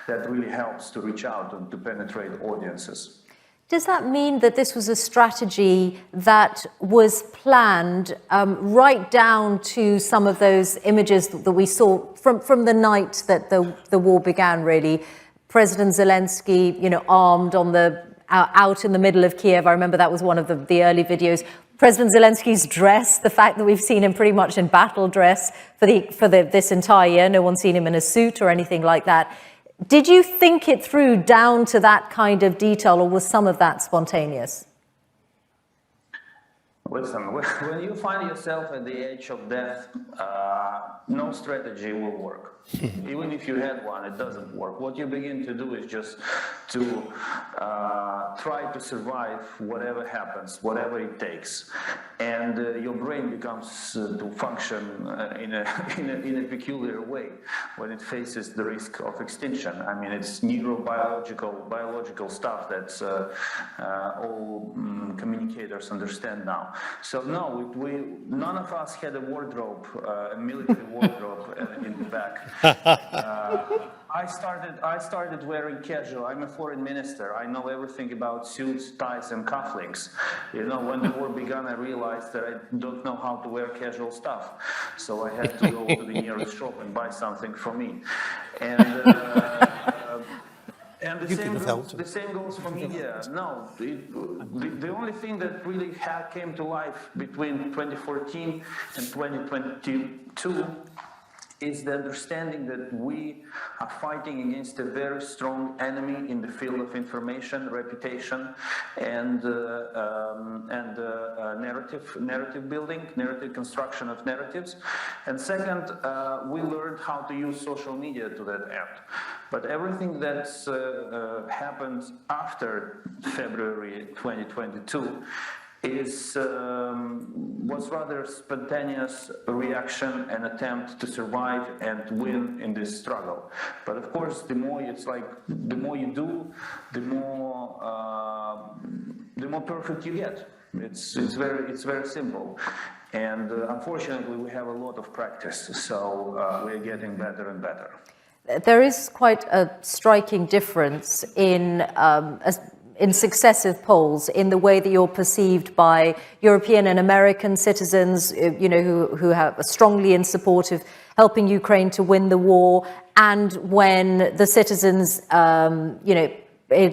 That really helps to reach out and to penetrate audiences. Does that mean that this was a strategy that was planned right down to some of those images that we saw from the night that the war began, really? President Zelensky, armed out in the middle of Kiev. I remember that was one of the early videos. President Zelensky's dress, the fact that we've seen him pretty much in battle dress for this entire year. No one's seen him in a suit or anything like that. Did you think it through down to that kind of detail, or was some of that spontaneous? Listen, when you find yourself at the edge of death, no strategy will work. Even if you had one, it doesn't work. What you begin to do is just to try to survive whatever happens, whatever it takes. And your brain becomes to function in a peculiar way when it faces the risk of extinction. I mean, it's biological stuff that's all communicators understand now. So no, none of us had a wardrobe, a military wardrobe in the back. I started wearing casual. I'm a foreign minister. I know everything about suits, ties, and cufflinks. When the war began, I realized that I don't know how to wear casual stuff. So I had to go to the nearest shop and buy something for me. And the same goes for media. No, the only thing that really came to life between 2014 and 2022 is the understanding that we are fighting against a very strong enemy in the field of information, reputation, and narrative building, narrative construction of narratives. And second, we learned how to use social media to that end. But everything that's happened after February 2022 was rather spontaneous reaction and attempt to survive and win in this struggle. But of course, the more you do, the more perfect you get. It's very simple. And unfortunately, we have a lot of practice, so we're getting better and better. There is quite a striking difference in successive polls in the way that you're perceived by European and American citizens, who are strongly in support of helping Ukraine to win the war, and when the citizens,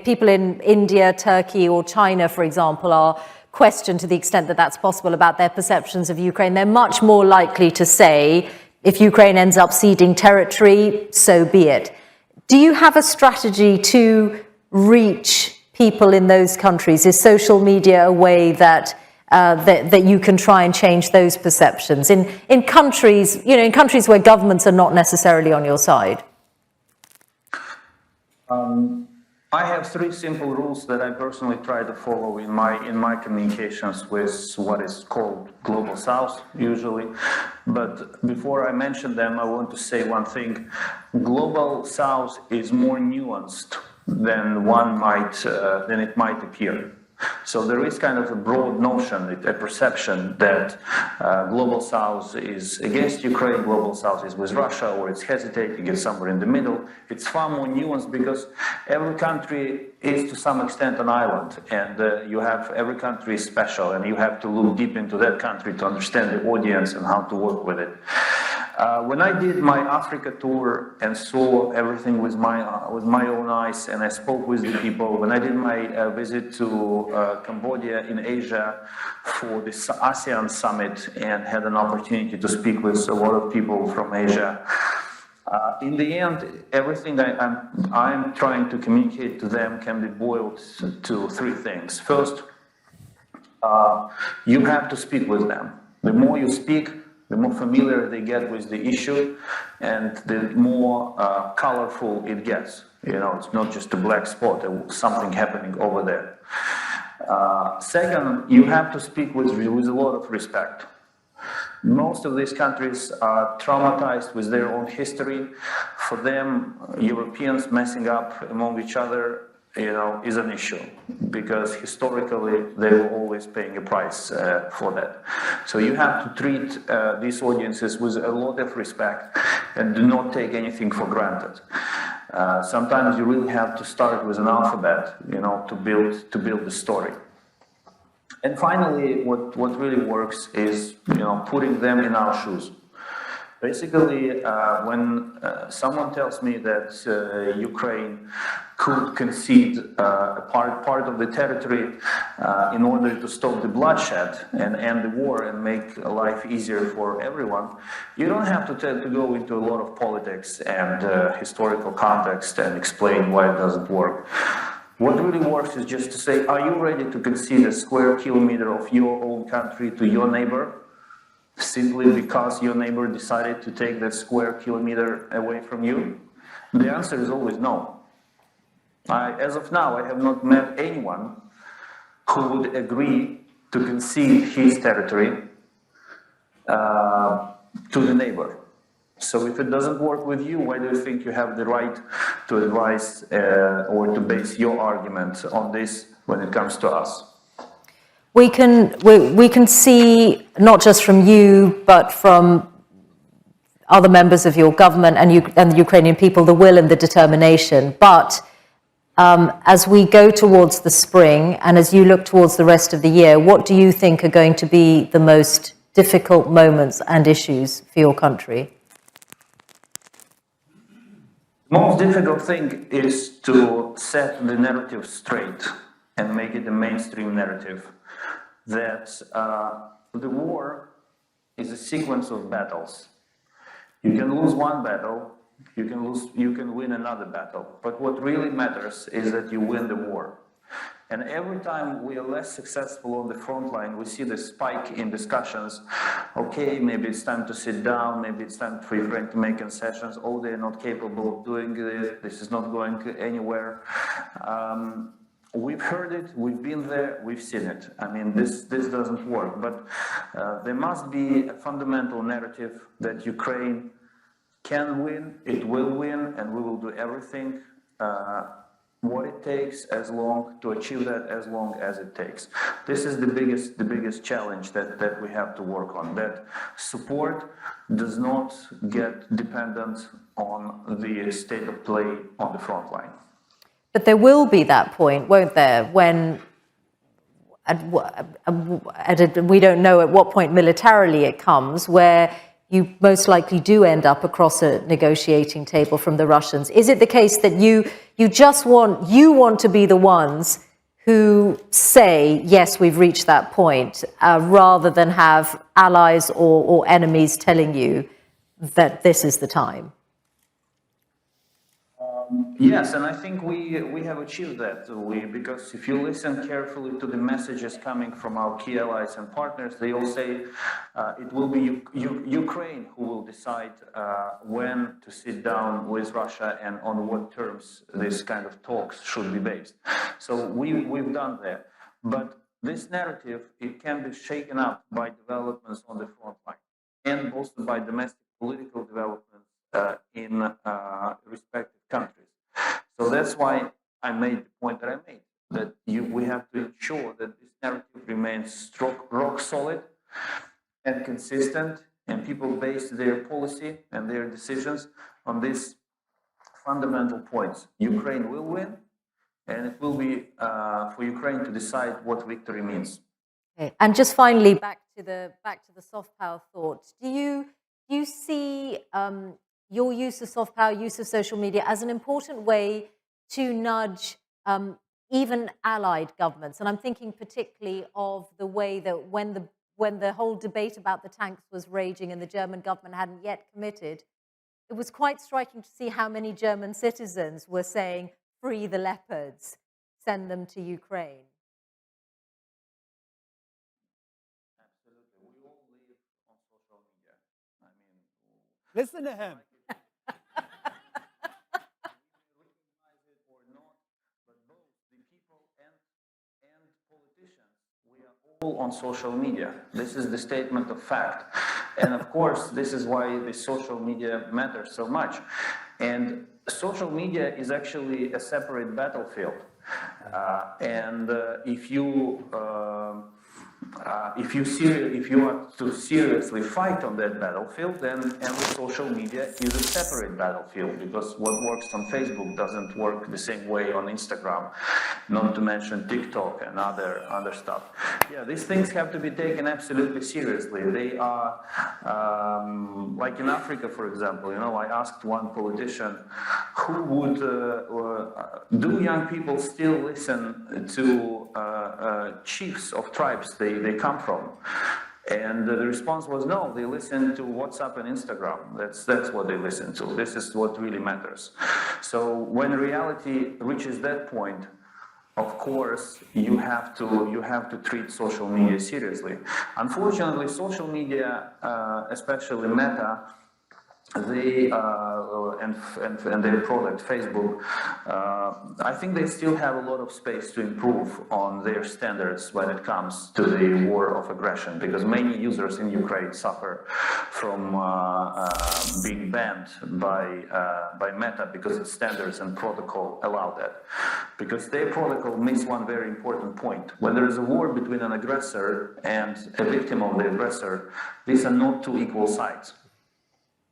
people in India, Turkey, or China, for example, are questioned to the extent that that's possible about their perceptions of Ukraine. They're much more likely to say, if Ukraine ends up ceding territory, so be it. Do you have a strategy to reach people in those countries? Is social media a way that you can try and change those perceptions in countries where governments are not necessarily on your side? I have 3 simple rules that I personally try to follow in my communications with what is called Global South, usually. But before I mention them, I want to say one thing. Global South is more nuanced than it might appear. So there is kind of a broad notion, a perception that Global South is against Ukraine, Global South is with Russia, or it's hesitating, it's somewhere in the middle. It's far more nuanced because every country is to some extent an island, and every country is special, and you have to look deep into that country to understand the audience and how to work with it. When I did my Africa tour and saw everything with my own eyes, and I spoke with the people, when I did my visit to Cambodia in Asia for the ASEAN summit and had an opportunity to speak with a lot of people from Asia, In the end, everything I'm trying to communicate to them can be boiled to three things. First, you have to speak with them. The more you speak, the more familiar they get with the issue, and the more colorful it gets. You know, it's not just a black spot, something happening over there. Second, you have to speak with a lot of respect. Most of these countries are traumatized with their own history. For them, Europeans messing up among each other, you know, is an issue, because historically they were always paying a price for that. So you have to treat these audiences with a lot of respect and do not take anything for granted. Sometimes you really have to start with an alphabet, you know, to build the story. And finally, what really works is, you know, putting them in our shoes. Basically, when someone tells me that Ukraine could concede a part of the territory in order to stop the bloodshed and end the war and make life easier for everyone, you don't have to go into a lot of politics and historical context and explain why it doesn't work. What really works is just to say, are you ready to concede a square kilometer of your own country to your neighbor, simply because your neighbor decided to take that square kilometer away from you? The answer is always no. As of now, I have not met anyone who would agree to concede his territory to the neighbor. So if it doesn't work with you, why do you think you have the right to advise or to base your argument on this when it comes to us? We can see, not just from you, but from other members of your government and the Ukrainian people, the will and the determination. But as we go towards the spring and as you look towards the rest of the year, what do you think are going to be the most difficult moments and issues for your country? The most difficult thing is to set the narrative straight and make it a mainstream narrative that the war is a sequence of battles. You can lose one battle, you can win another battle, but what really matters is that you win the war. And every time we are less successful on the front line, we see the spike in discussions. Okay, maybe it's time to sit down, maybe it's time for Ukraine to make concessions. Oh, they're not capable of doing this, this is not going anywhere. We've heard it, we've been there, we've seen it. I mean, this doesn't work, but there must be a fundamental narrative that Ukraine can win, it will win, and we will do everything what it takes to achieve that as long as it takes. This is the biggest challenge that we have to work on, that support does not get dependent on the state of play on the front line. But there will be that point, won't there, when, we don't know at what point militarily it comes, where you most likely do end up across a negotiating table from the Russians. Is it the case that you want to be the ones who say, yes, we've reached that point, rather than have allies or enemies telling you that this is the time? Yes, and I think we have achieved that. Because if you listen carefully to the messages coming from our key allies and partners, they all say it will be Ukraine who will decide when to sit down with Russia and on what terms this kind of talks should be based. So we've done that. But this narrative, it can be shaken up by developments on the front line and also by domestic political developments in respective countries. So that's why I made the point that I made, that we have to ensure that this narrative remains rock solid and consistent, and people base their policy and their decisions on these fundamental points. Ukraine will win, and it will be for Ukraine to decide what victory means. Okay. And just finally, back to the soft power thought. Do you see your use of soft power, use of social media as an important way to nudge even allied governments? And I'm thinking particularly of the way that when the whole debate about the tanks was raging and the German government hadn't yet committed, it was quite striking to see how many German citizens were saying, "Free the leopards, send them to Ukraine." Absolutely. We all live on social media. I mean, Listen to him. recognize it or not, but both the people and politicians, we are all on social media. This is the statement of fact. And of course, this is why the social media matters so much. And social media is actually a separate battlefield. If you want to seriously fight on that battlefield, then every social media is a separate battlefield, because what works on Facebook doesn't work the same way on Instagram, not to mention TikTok and other stuff. Yeah, these things have to be taken absolutely seriously. They are, like in Africa, for example, I asked one politician, who would, do young people still listen to chiefs of tribes they come from? And the response was no, they listen to WhatsApp and Instagram. That's what they listen to. This is what really matters. So when reality reaches that point, of course, you have to treat social media seriously. Unfortunately, social media, especially Meta, they and their product Facebook, I think they still have a lot of space to improve on their standards when it comes to the war of aggression, because many users in Ukraine suffer from being banned by Meta because its standards and protocol allow that. Because their protocol missed one very important point. When there is a war between an aggressor and a victim of the aggressor, these are not two equal sides.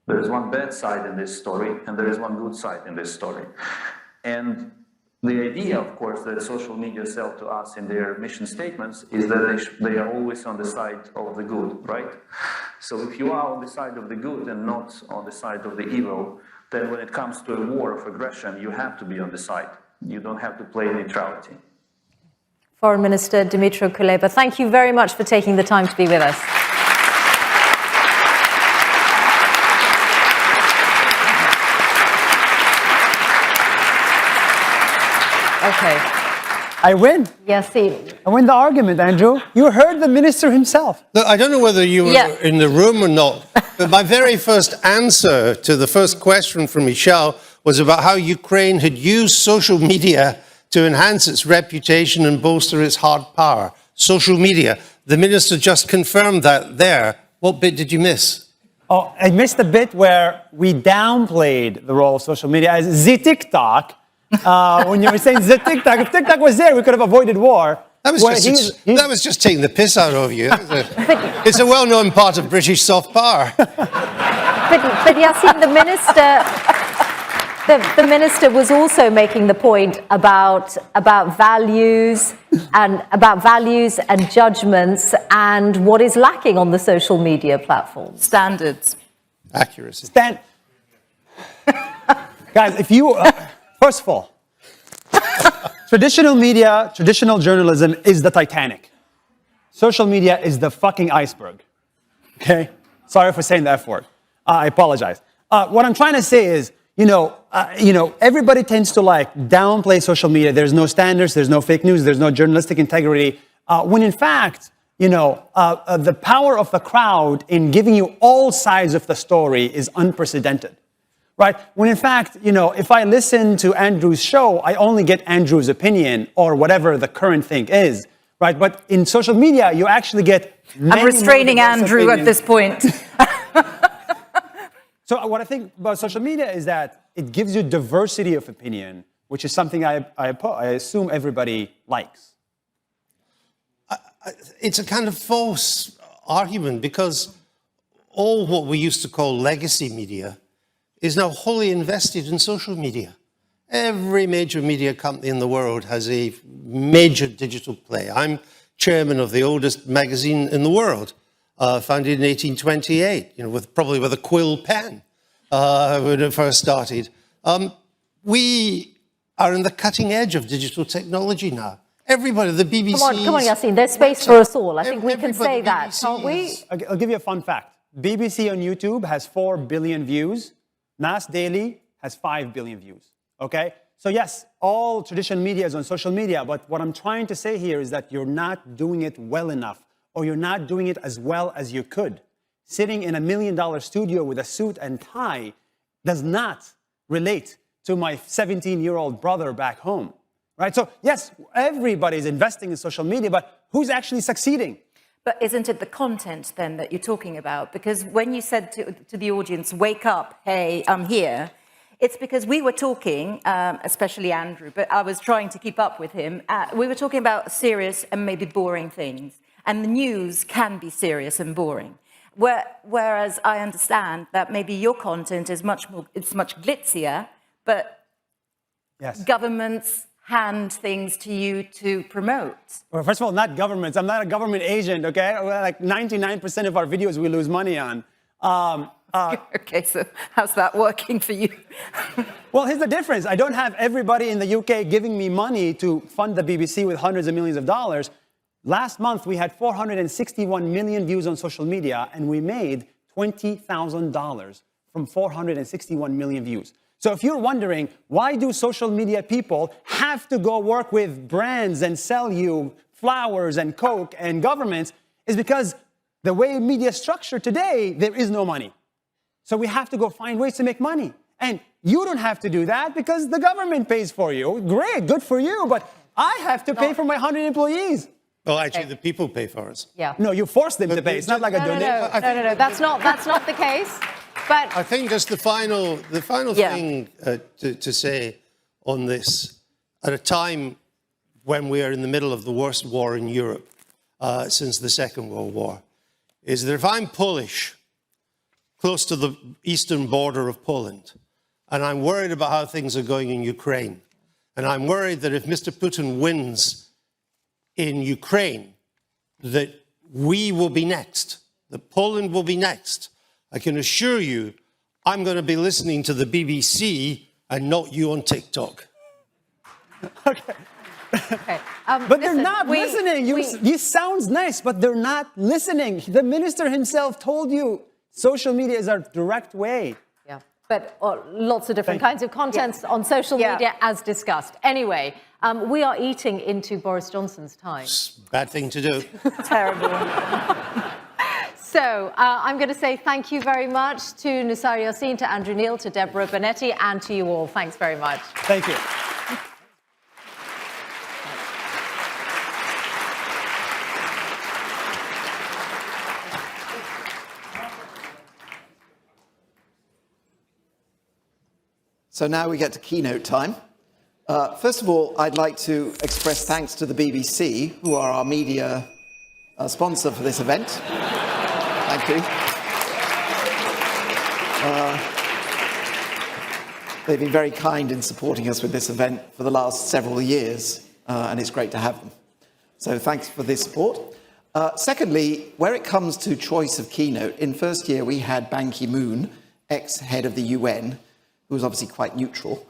There is one bad side in this story, and there is one good side in this story. And the idea, of course, that social media sell to us in their mission statements is that they are always on the side of the good, right? So if you are on the side of the good and not on the side of the evil, then when it comes to a war of aggression, you have to be on the side. You don't have to play neutrality. Foreign Minister Dmytro Kuleba, thank you very much for taking the time to be with us. Okay. I win. Yes, see. I win the argument, Andrew. You heard the minister himself. Look, I don't know whether you were in the room or not, but my very first answer to the first question from Michel was about how Ukraine had used social media to enhance its reputation and bolster its hard power. Social media. The minister just confirmed that there. What bit did you miss? Oh, I missed the bit where we downplayed the role of social media as the TikTok. When you were saying the TikTok, if TikTok was there, we could have avoided war. That was just taking the piss out of you. It's a well-known part of British soft power. But Yassin, the minister was also making the point about values and judgments and what is lacking on the social media platforms. Standards. Accuracy. Guys, if you... First of all, traditional media, traditional journalism is the Titanic. Social media is the fucking iceberg. Okay? Sorry for saying the F word. I apologize. What I'm trying to say is, everybody tends to downplay social media. There's no standards, there's no fake news, there's no journalistic integrity. When in fact, the power of the crowd in giving you all sides of the story is unprecedented. Right? When in fact, if I listen to Andrew's show, I only get Andrew's opinion or whatever the current thing is, right? But in social media, you actually get I'm restraining Andrew opinions. At this point. So what I think about social media is that it gives you diversity of opinion, which is something I assume everybody likes. It's a kind of false argument, because all what we used to call legacy media is now wholly invested in social media. Every major media company in the world has a major digital play. I'm chairman of the oldest magazine in the world, founded in 1828, probably with a quill pen when it first started. We are in the cutting edge of digital technology now. Everybody, the BBC. Come on, Yassin, there's space for us all. I think we can say that, can't we? I'll give you a fun fact. BBC on YouTube has 4 billion views. Nas Daily has 5 billion views, okay? So yes, all traditional media is on social media, but what I'm trying to say here is that you're not doing it well enough, or you're not doing it as well as you could. Sitting in $1 million studio with a suit and tie does not relate to my 17-year-old brother back home, right? So yes, everybody's investing in social media, but who's actually succeeding? But isn't it the content then that you're talking about? Because when you said to the audience, wake up, hey, I'm here, it's because we were talking, especially Andrew, but I was trying to keep up with him. We were talking about serious and maybe boring things. And the news can be serious and boring. Whereas I understand that maybe your content is much glitzier, but yes, governments hand things to you to promote. Well, first of all, not governments. I'm not a government agent, okay? Well, like 99% of our videos we lose money on. Okay, so how's that working for you? Well, here's the difference. I don't have everybody in the UK giving me money to fund the BBC with hundreds of millions of dollars. Last month, we had 461 million views on social media, and we made $20,000 from 461 million views. So if you're wondering, why do social media people have to go work with brands and sell you flowers and Coke and governments, is because the way media is structured today, there is no money. So we have to go find ways to make money. And you don't have to do that because the government pays for you. Great, good for you, but I have to pay for my 100 employees. Well, actually, the people pay for us. Yeah. No, you force them to pay. It's not like a donation. No, that's not the case. But I think just the final thing to say on this, at a time when we are in the middle of the worst war in Europe since the Second World War, is that if I'm Polish, close to the eastern border of Poland, and I'm worried about how things are going in Ukraine, and I'm worried that if Mr. Putin wins in Ukraine, that we will be next, that Poland will be next, I can assure you, I'm going to be listening to the BBC and not you on TikTok. Okay. But they're not listening. You sounds nice, but they're not listening. The minister himself told you social media is our direct way. yeah, but lots of different kinds of contents on social media, as discussed. Anyway, we are eating into Boris Johnson's time. It's a bad thing to do. Terrible. So I'm going to say thank you very much to Nusari Yassin, to Andrew Neil, to Deborah Bonetti, and to you all. Thanks very much. Thank you. So now we get to keynote time. First of all, I'd like to express thanks to the BBC, who are our media sponsor for this event. Thank you. They've been very kind in supporting us with this event for the last several years, and it's great to have them. So thanks for this support. Secondly, where it comes to choice of keynote, in first year we had Ban Ki-moon, ex-head of the UN, who was obviously quite neutral.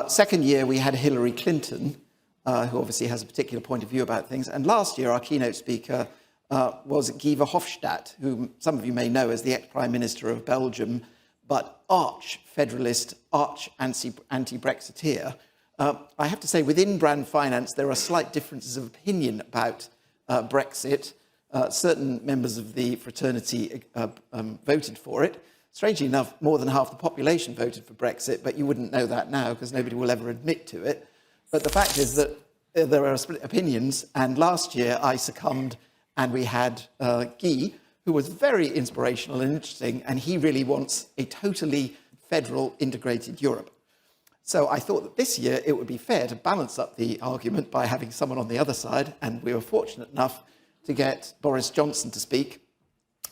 Second year we had Hillary Clinton, who obviously has a particular point of view about things. And last year our keynote speaker was Guy Verhofstadt, who some of you may know as the ex-Prime Minister of Belgium, but arch-federalist, arch-anti-Brexiteer. I have to say, within Brand Finance, there are slight differences of opinion about Brexit. Certain members of the fraternity voted for it. Strangely enough, more than half the population voted for Brexit, but you wouldn't know that now because nobody will ever admit to it. But the fact is that there are split opinions, and last year I succumbed, and we had Guy, who was very inspirational and interesting, and he really wants a totally federal, integrated Europe. So I thought that this year it would be fair to balance up the argument by having someone on the other side, and we were fortunate enough to get Boris Johnson to speak.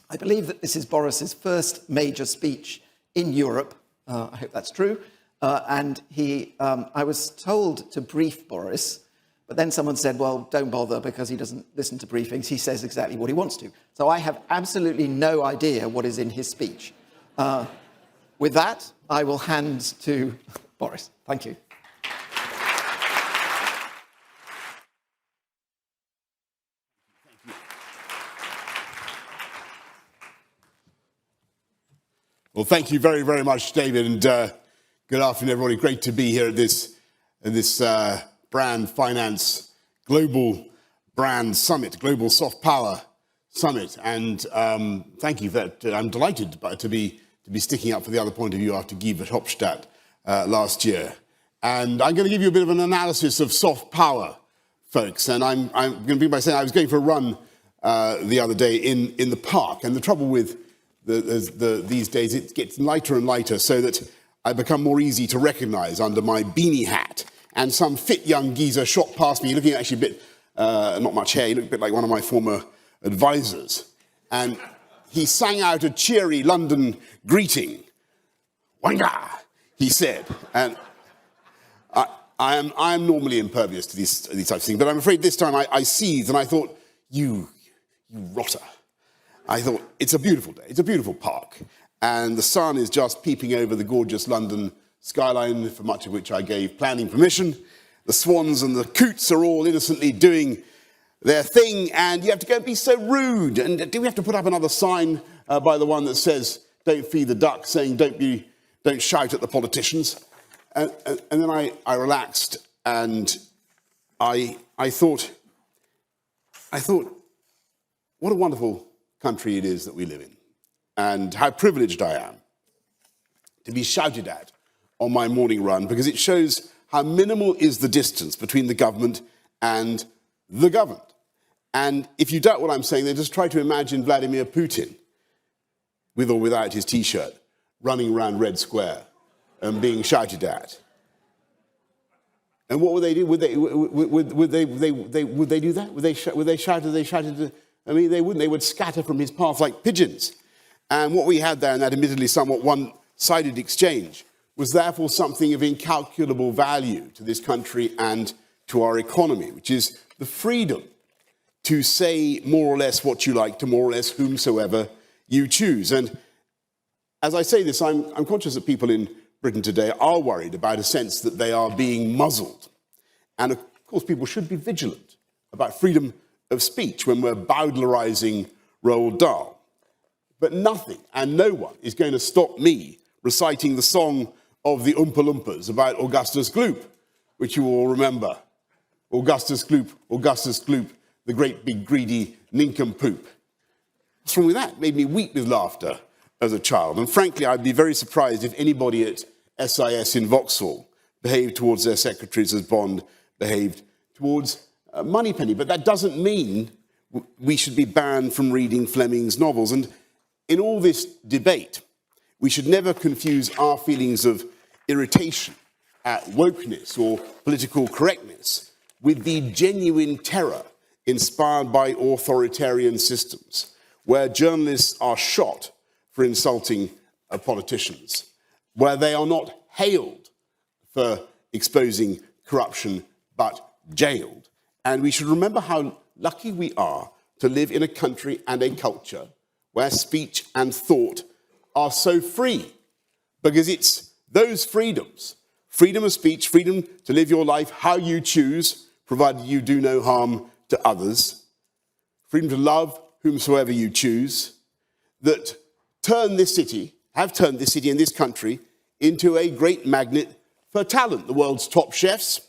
I believe that this is Boris's first major speech in Europe. I hope that's true. And I was told to brief Boris, but then someone said, well, don't bother because he doesn't listen to briefings. He says exactly what he wants to. So I have absolutely no idea what is in his speech. With that, I will hand to Boris. Thank you. Well, thank you very, very much, David, and good afternoon, everybody. Great to be here at this Brand Finance Global Brand Summit, Global Soft Power Summit, and thank you for that. I'm delighted to be sticking up for the other point of view after Guy Verhofstadt last year. And I'm going to give you a bit of an analysis of soft power, folks. And I'm going to begin by saying I was going for a run the other day in the park, and the trouble with these days, it gets lighter and lighter so that I become more easy to recognize under my beanie hat. And some fit young geezer shot past me, looking actually a bit, not much hair, he looked a bit like one of my former advisors. And he sang out a cheery London greeting. Wanga, he said. And I am normally impervious to these types of things, but I'm afraid this time I seethed and I thought, you rotter. I thought, it's a beautiful day, it's a beautiful park, and the sun is just peeping over the gorgeous London skyline, for much of which I gave planning permission. The swans and the coots are all innocently doing their thing, and you have to go and be so rude. And do we have to put up another sign by the one that says, don't feed the duck, saying don't shout at the politicians? And then I relaxed, and I thought, what a wonderful country it is that we live in, and how privileged I am to be shouted at on my morning run, because it shows how minimal is the distance between the government and the governed. And if you doubt what I'm saying, then just try to imagine Vladimir Putin, with or without his T-shirt, running around Red Square and being shouted at. And what would they do? Would they do that? Would they shout? I mean, they wouldn't. They would scatter from his path like pigeons. And what we had there in that admittedly somewhat one-sided exchange was therefore something of incalculable value to this country and to our economy, which is the freedom to say more or less what you like to more or less whomsoever you choose. And as I say this, I'm conscious that people in Britain today are worried about a sense that they are being muzzled. And of course, people should be vigilant about freedom of speech when we're bowdlerizing Roald Dahl. But nothing and no one is going to stop me reciting the song of the Oompa Loompas about Augustus Gloop, which you all remember. Augustus Gloop, the great big greedy nincompoop. What's wrong with that? It made me weep with laughter as a child. And frankly, I'd be very surprised if anybody at SIS in Vauxhall behaved towards their secretaries as Bond behaved towards Moneypenny. But that doesn't mean we should be banned from reading Fleming's novels. And in all this debate, we should never confuse our feelings of irritation at wokeness or political correctness with the genuine terror inspired by authoritarian systems, where journalists are shot for insulting politicians, where they are not hailed for exposing corruption, but jailed. And we should remember how lucky we are to live in a country and a culture where speech and thought are so free, because it's those freedoms, freedom of speech, freedom to live your life how you choose, provided you do no harm to others, freedom to love whomsoever you choose, that turn this city, have turned this city and this country into a great magnet for talent. The world's top chefs.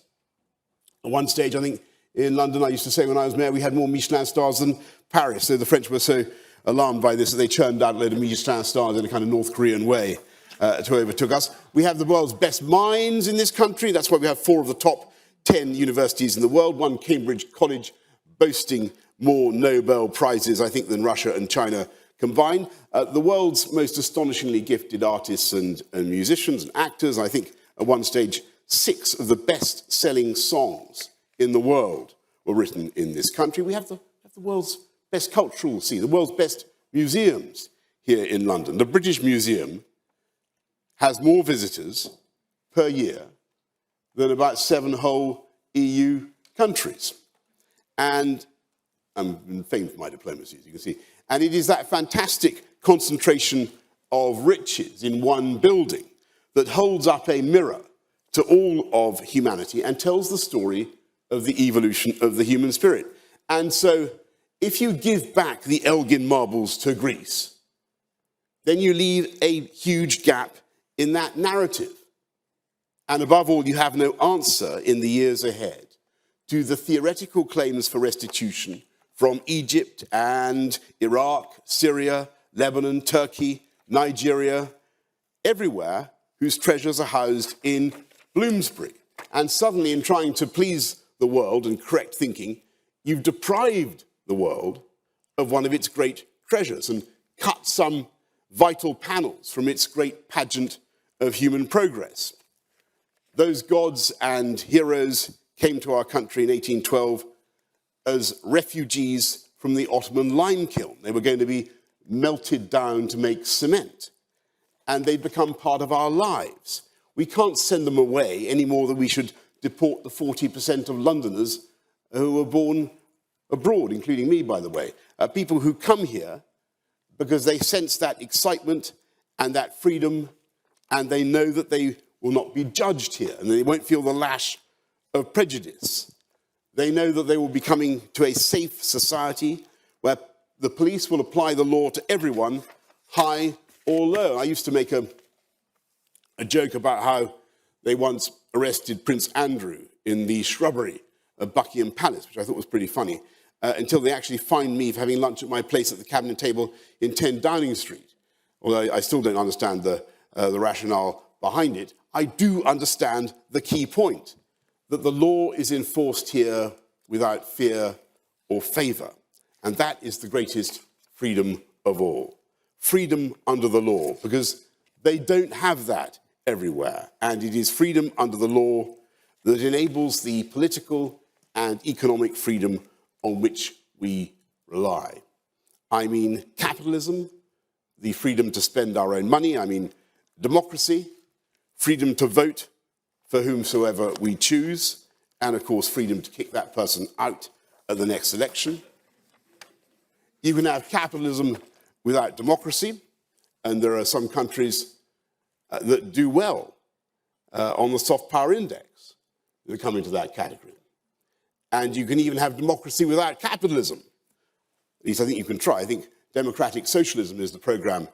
At one stage, I think, in London, I used to say when I was mayor, we had more Michelin stars than Paris. So the French were so alarmed by this that they churned out a load of Michelin stars in a kind of North Korean way to overtook us. We have the world's best minds in this country. That's why we have 4 of the top 10 universities in the world, one Cambridge college boasting more Nobel Prizes, I think, than Russia and China combined. The world's most astonishingly gifted artists and musicians and actors. I think at one stage, 6 of the best-selling songs in the world were written in this country. We have the world's best cultural scene, the world's best museums here in London. The British Museum has more visitors per year than about 7 whole EU countries. And I'm famed for my diplomacy, as you can see. And it is that fantastic concentration of riches in one building that holds up a mirror to all of humanity and tells the story of the evolution of the human spirit. And so, if you give back the Elgin marbles to Greece, then you leave a huge gap in that narrative. And above all, you have no answer in the years ahead to the theoretical claims for restitution from Egypt and Iraq, Syria, Lebanon, Turkey, Nigeria, everywhere, whose treasures are housed in Bloomsbury. And suddenly, in trying to please the world and correct thinking, you've deprived the world of one of its great treasures and cut some vital panels from its great pageant of human progress. Those gods and heroes came to our country in 1812 as refugees from the Ottoman lime kiln. They were going to be melted down to make cement. And they'd become part of our lives. We can't send them away any more than we should deport the 40% of Londoners who were born abroad, including me, by the way. People who come here because they sense that excitement and that freedom, and they know that they will not be judged here, and they won't feel the lash of prejudice. They know that they will be coming to a safe society where the police will apply the law to everyone, high or low. I used to make a joke about how they once arrested Prince Andrew in the shrubbery of Buckingham Palace, which I thought was pretty funny, until they actually fined me for having lunch at my place at the cabinet table in 10 Downing Street. Although I still don't understand the rationale behind it, I do understand the key point, that the law is enforced here without fear or favour. And that is the greatest freedom of all. Freedom under the law, because they don't have that everywhere. And it is freedom under the law that enables the political and economic freedom on which we rely. I mean capitalism, the freedom to spend our own money. I mean democracy, freedom to vote for whomsoever we choose, and of course freedom to kick that person out at the next election. You can have capitalism without democracy, and there are some countries that do well on the soft power index that come into that category. And you can even have democracy without capitalism. At least I think you can try. I think democratic socialism is the program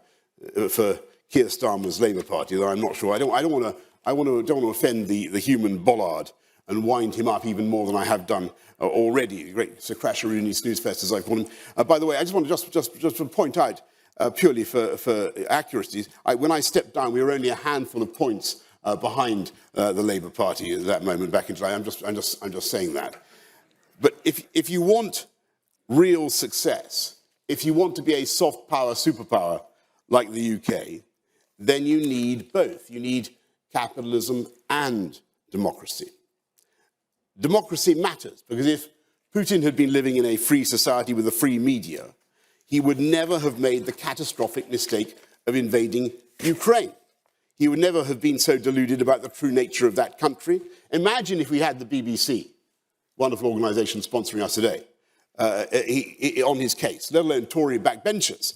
for Keir Starmer's Labour Party, though I'm not sure. I don't want to offend the human bollard and wind him up even more than I have done already, the great Sir Crasharoonie snoozefest, as I call him. By the way, I just want to just to point out, purely for accuracy, when I stepped down, we were only a handful of points behind the Labour Party at that moment back in July. I'm just saying that. But if you want real success, if you want to be a soft power superpower like the UK, then you need both. You need capitalism and democracy. Democracy matters, because if Putin had been living in a free society with a free media, he would never have made the catastrophic mistake of invading Ukraine. He would never have been so deluded about the true nature of that country. Imagine if we had the BBC, wonderful organisation sponsoring us today, on his case, let alone Tory backbenchers,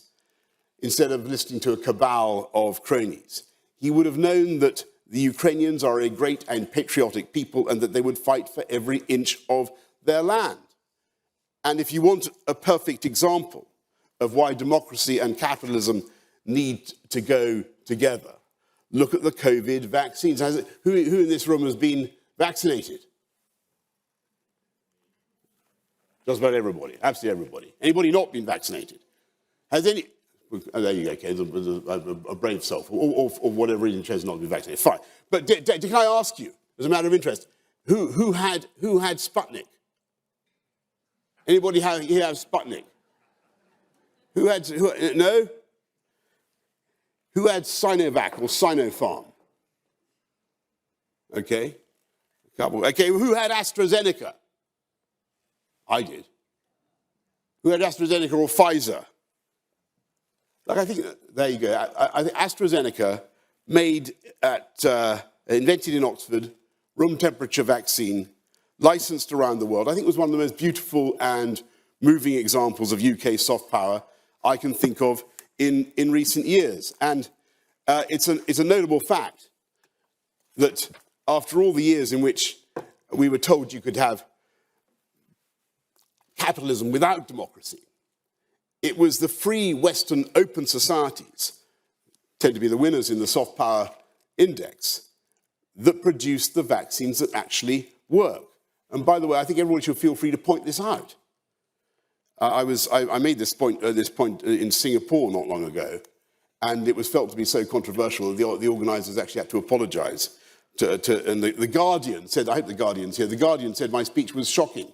instead of listening to a cabal of cronies. He would have known that the Ukrainians are a great and patriotic people and that they would fight for every inch of their land. And if you want a perfect example of why democracy and capitalism need to go together, look at the COVID vaccines. Who in this room has been vaccinated? Just about everybody, absolutely everybody. Anybody not been vaccinated? Has any... Oh, there you go, okay, a brave self, or whatever reason chose not to be vaccinated. Fine. But can I ask you, as a matter of interest, who had Sputnik? Anybody have Sputnik? No? Who had Sinovac or Sinopharm? Okay, a couple. Okay, who had AstraZeneca? I did. Who had AstraZeneca or Pfizer? Like, I think, there you go. I think AstraZeneca invented in Oxford, room temperature vaccine, licensed around the world. I think it was one of the most beautiful and moving examples of UK soft power I can think of in recent years. And it's a notable fact that after all the years in which we were told you could have capitalism without democracy, it was the free Western open societies tend to be the winners in the soft power index, that produce the vaccines that actually work. And by the way, I think everyone should feel free to point this out. I made this point in Singapore not long ago, and it was felt to be so controversial that the organisers actually had to apologise. And the Guardian said, I hope the Guardian's here, the Guardian said my speech was shocking.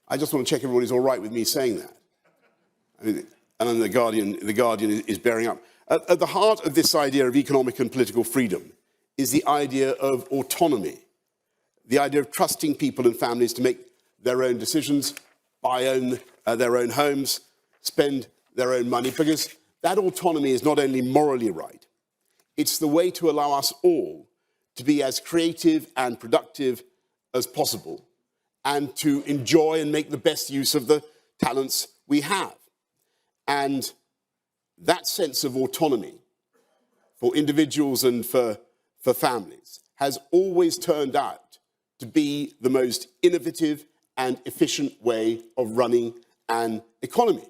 I just want to check everybody's all right with me saying that. I mean, and then the Guardian is bearing up. At the heart of this idea of economic and political freedom is the idea of autonomy, the idea of trusting people and families to make their own decisions, buy their own homes, spend their own money, because that autonomy is not only morally right, it's the way to allow us all to be as creative and productive as possible and to enjoy and make the best use of the talents we have. And that sense of autonomy for individuals and for families has always turned out to be the most innovative and efficient way of running an economy.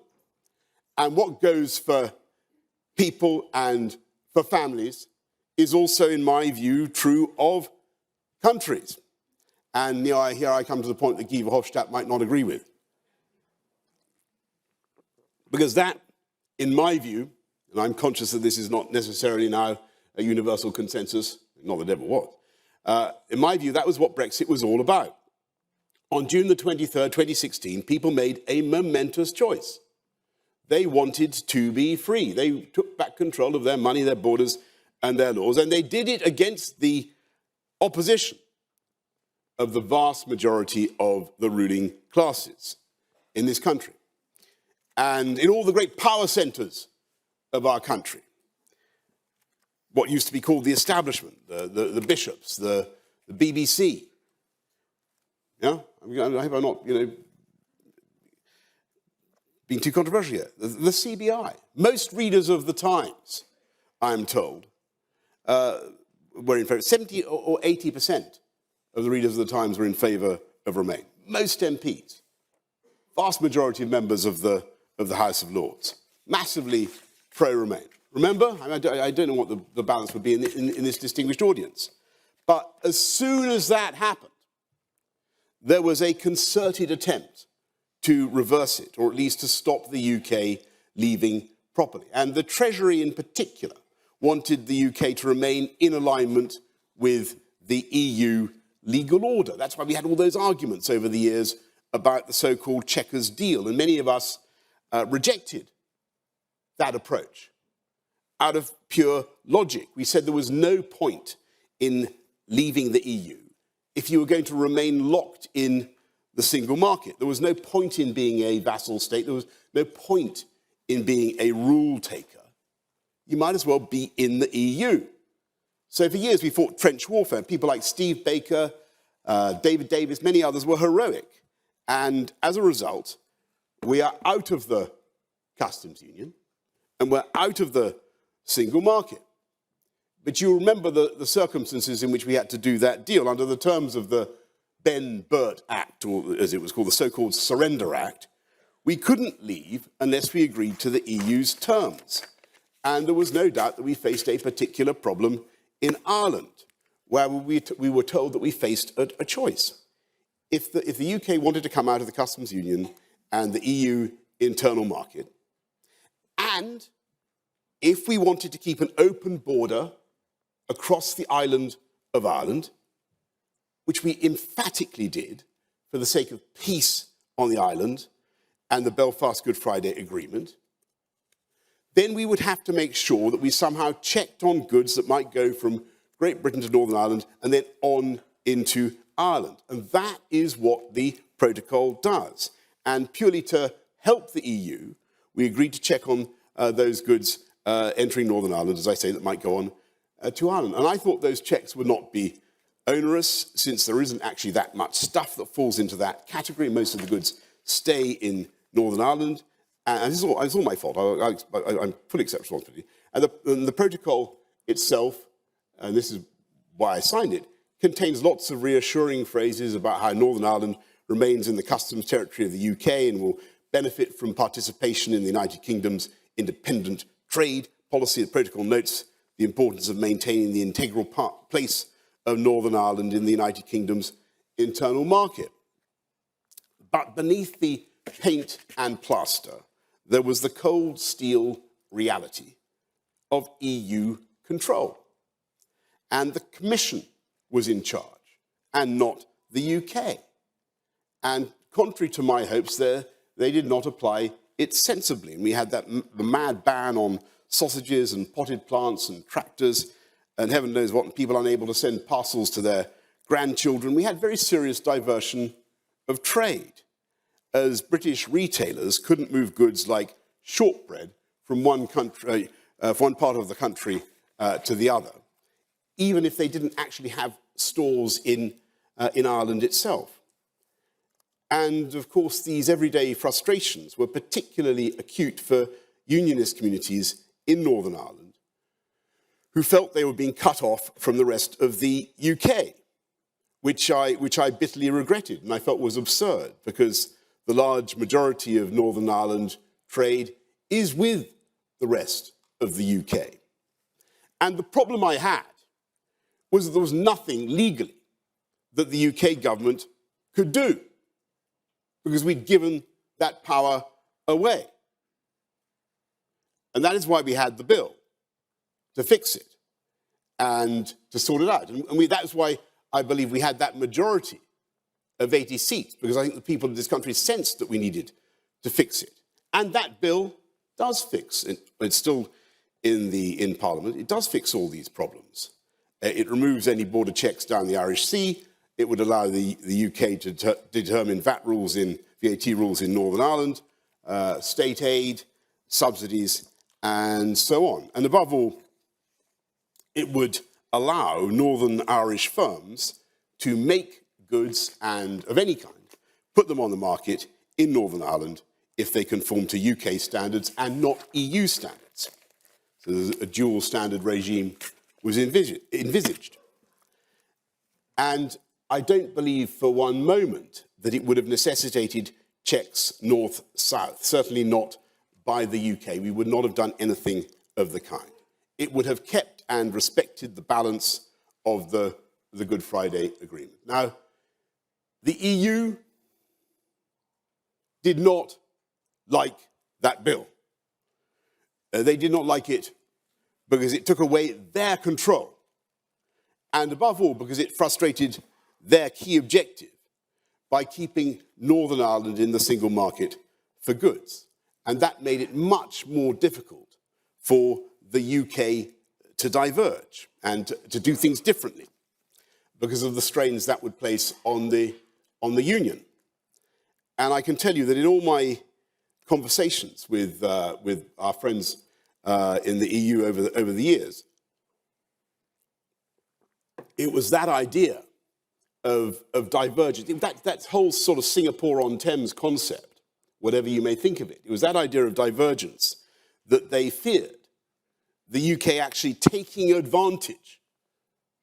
And what goes for people and for families is also, in my view, true of countries. And here I come to the point that Guy Verhofstadt might not agree with. Because that, in my view, and I'm conscious that this is not necessarily now a universal consensus, not that it ever was, in my view, that was what Brexit was all about. On June the 23rd, 2016, people made a momentous choice. They wanted to be free. They took back control of their money, their borders, and their laws, and they did it against the opposition of the vast majority of the ruling classes in this country. And in all the great power centres of our country, what used to be called the establishment, the bishops, the BBC. Yeah? I hope I'm not, being too controversial here. The CBI. Most readers of the Times, I'm told, were in favour. 70 or 80% of the readers of the Times were in favour of Remain. Most MPs, vast majority of members of the House of Lords, massively pro-Remain. Remember? I don't know what the balance would be in this distinguished audience. But as soon as that happened, there was a concerted attempt to reverse it, or at least to stop the UK leaving properly. And the Treasury in particular wanted the UK to remain in alignment with the EU legal order. That's why we had all those arguments over the years about the so-called Chequers deal. And many of us rejected that approach out of pure logic. We said there was no point in leaving the EU if you were going to remain locked in the single market. There was no point in being a vassal state. There was no point in being a rule taker. You might as well be in the EU. So for years we fought trench warfare. People like Steve Baker, David Davis, many others were heroic. And as a result, we are out of the customs union and we're out of the single market. But you remember the circumstances in which we had to do that deal. Under the terms of the Ben-Burt Act, or as it was called, the so-called Surrender Act, we couldn't leave unless we agreed to the EU's terms. And there was no doubt that we faced a particular problem in Ireland, where we were told that we faced a choice. If the UK wanted to come out of the customs union and the EU internal market, and if we wanted to keep an open border across the island of Ireland, which we emphatically did for the sake of peace on the island and the Belfast Good Friday Agreement, then we would have to make sure that we somehow checked on goods that might go from Great Britain to Northern Ireland and then on into Ireland. And that is what the protocol does. And purely to help the EU, we agreed to check on those goods entering Northern Ireland, as I say, that might go on to Ireland. And I thought those checks would not be onerous, since there isn't actually that much stuff that falls into that category. Most of the goods stay in Northern Ireland. And it's all my fault. I'm fully accept responsibility. And the protocol itself, and this is why I signed it, contains lots of reassuring phrases about how Northern Ireland remains in the customs territory of the UK and will benefit from participation in the United Kingdom's independent trade policy. The protocol notes the importance of maintaining the integral place of Northern Ireland in the United Kingdom's internal market. But beneath the paint and plaster, there was the cold steel reality of EU control. And the Commission was in charge, and not the UK. And contrary to my hopes, they did not apply it sensibly. And we had the mad ban on sausages and potted plants and tractors, and heaven knows what, people unable to send parcels to their grandchildren. We had very serious diversion of trade, as British retailers couldn't move goods like shortbread from one country, from one part of the country to the other, even if they didn't actually have stores in Ireland itself. And of course, these everyday frustrations were particularly acute for unionist communities in Northern Ireland, who felt they were being cut off from the rest of the UK, which I bitterly regretted and I felt was absurd, because the large majority of Northern Ireland trade is with the rest of the UK. And the problem I had was that there was nothing legally that the UK government could do, because we'd given that power away. And that is why we had the bill, to fix it and to sort it out. And that is why I believe we had that majority of 80 seats, because I think the people of this country sensed that we needed to fix it. And that bill does fix it. It's still in Parliament. It does fix all these problems. It removes any border checks down the Irish Sea. It would allow the UK to determine VAT rules in Northern Ireland, state aid, subsidies, and so on. And above all, it would allow Northern Irish firms to make goods and of any kind, put them on the market in Northern Ireland if they conform to UK standards and not EU standards. So a dual standard regime was envisaged. And I don't believe for one moment that it would have necessitated checks north-south, certainly not by the UK. We would not have done anything of the kind. It would have kept and respected the balance of the Good Friday Agreement. Now, the EU did not like that bill. They did not like it because it took away their control, and above all, because it frustrated their key objective by keeping Northern Ireland in the single market for goods. And that made it much more difficult for the UK to diverge and to do things differently because of the strains that would place on the Union. And I can tell you that in all my conversations with our friends in the EU over the years, it was that idea of divergence, that whole sort of Singapore-on-Thames concept, whatever you may think of it, it was that idea of divergence that they feared the UK actually taking advantage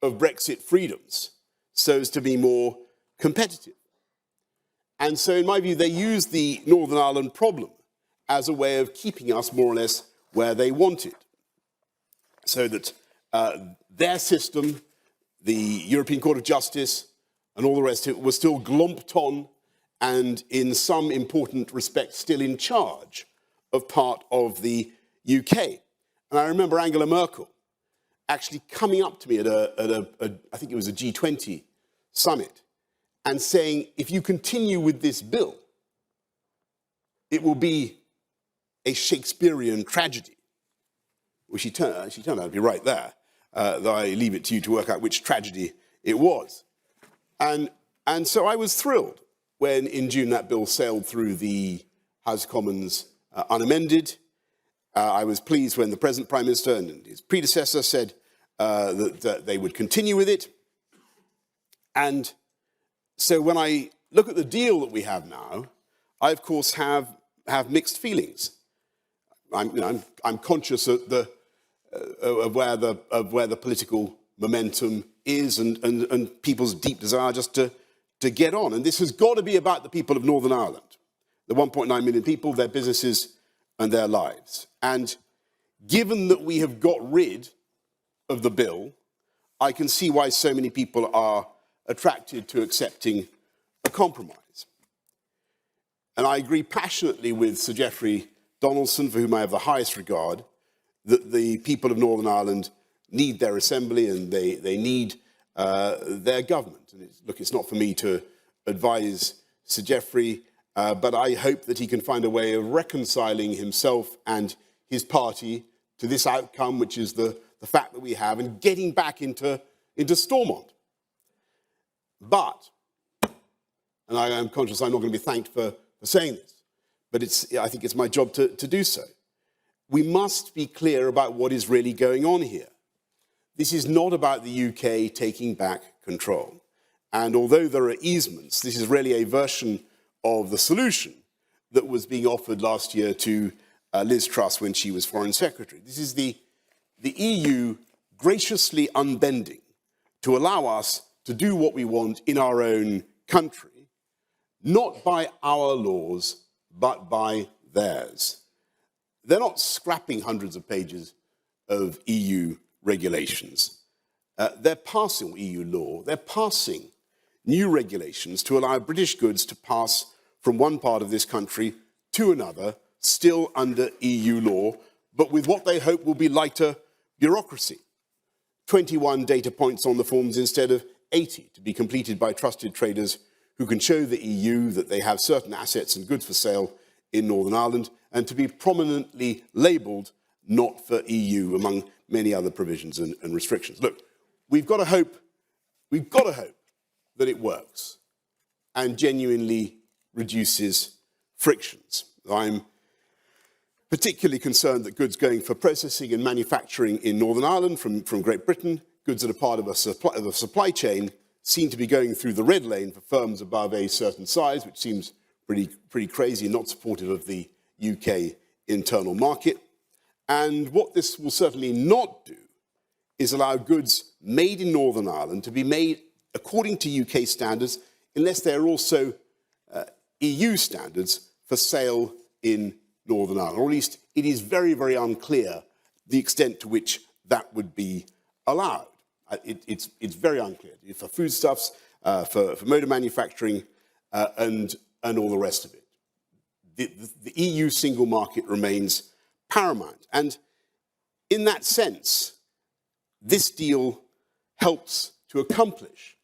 of Brexit freedoms so as to be more competitive. And so, in my view, they used the Northern Ireland problem as a way of keeping us more or less where they wanted, so that their system, the European Court of Justice, and all the rest of it was still glomped on and, in some important respects, still in charge of part of the UK. And I remember Angela Merkel actually coming up to me at I think it was a G20 summit, and saying, if you continue with this bill, it will be a Shakespearean tragedy. Well, she turned out to be right there, though I leave it to you to work out which tragedy it was. And so I was thrilled when, in June, that bill sailed through the House of Commons unamended. I was pleased when the present Prime Minister and his predecessor said that they would continue with it. And so when I look at the deal that we have now, I, of course, have mixed feelings. I'm conscious of where the political momentum is and people's deep desire just to get on. And this has got to be about the people of Northern Ireland, the 1.9 million people, their businesses and their lives. And given that we have got rid of the bill, I can see why so many people are attracted to accepting a compromise. And I agree passionately with Sir Geoffrey Donaldson, for whom I have the highest regard, that the people of Northern Ireland need their assembly and they need their government. And it's not for me to advise Sir Geoffrey, but I hope that he can find a way of reconciling himself and his party to this outcome, which is the fact that we have, and getting back into Stormont. But, and I am conscious I'm not going to be thanked for saying this, but I think it's my job to do so. We must be clear about what is really going on here. This is not about the UK taking back control. And although there are easements, this is really a version of the solution that was being offered last year to Liz Truss when she was Foreign Secretary. This is the EU graciously unbending to allow us to do what we want in our own country, not by our laws, but by theirs. They're not scrapping hundreds of pages of EU regulations. They're passing EU law. They're passing new regulations to allow British goods to pass from one part of this country to another, still under EU law, but with what they hope will be lighter bureaucracy. 21 data points on the forms instead of 80 to be completed by trusted traders who can show the EU that they have certain assets and goods for sale in Northern Ireland, and to be prominently labelled not for EU among many other provisions and restrictions. Look, we've got to hope that it works and genuinely reduces frictions. I'm particularly concerned that goods going for processing and manufacturing in Northern Ireland from Great Britain, goods that are part of a supply chain, seem to be going through the red lane for firms above a certain size, which seems pretty crazy and not supportive of the UK internal market. And what this will certainly not do is allow goods made in Northern Ireland to be made according to UK standards, unless they're also EU standards for sale in Northern Ireland. Or at least it is very, very unclear the extent to which that would be allowed. It's very unclear for foodstuffs, for motor manufacturing, and all the rest of it. The EU single market remains paramount. And in that sense, this deal helps to accomplish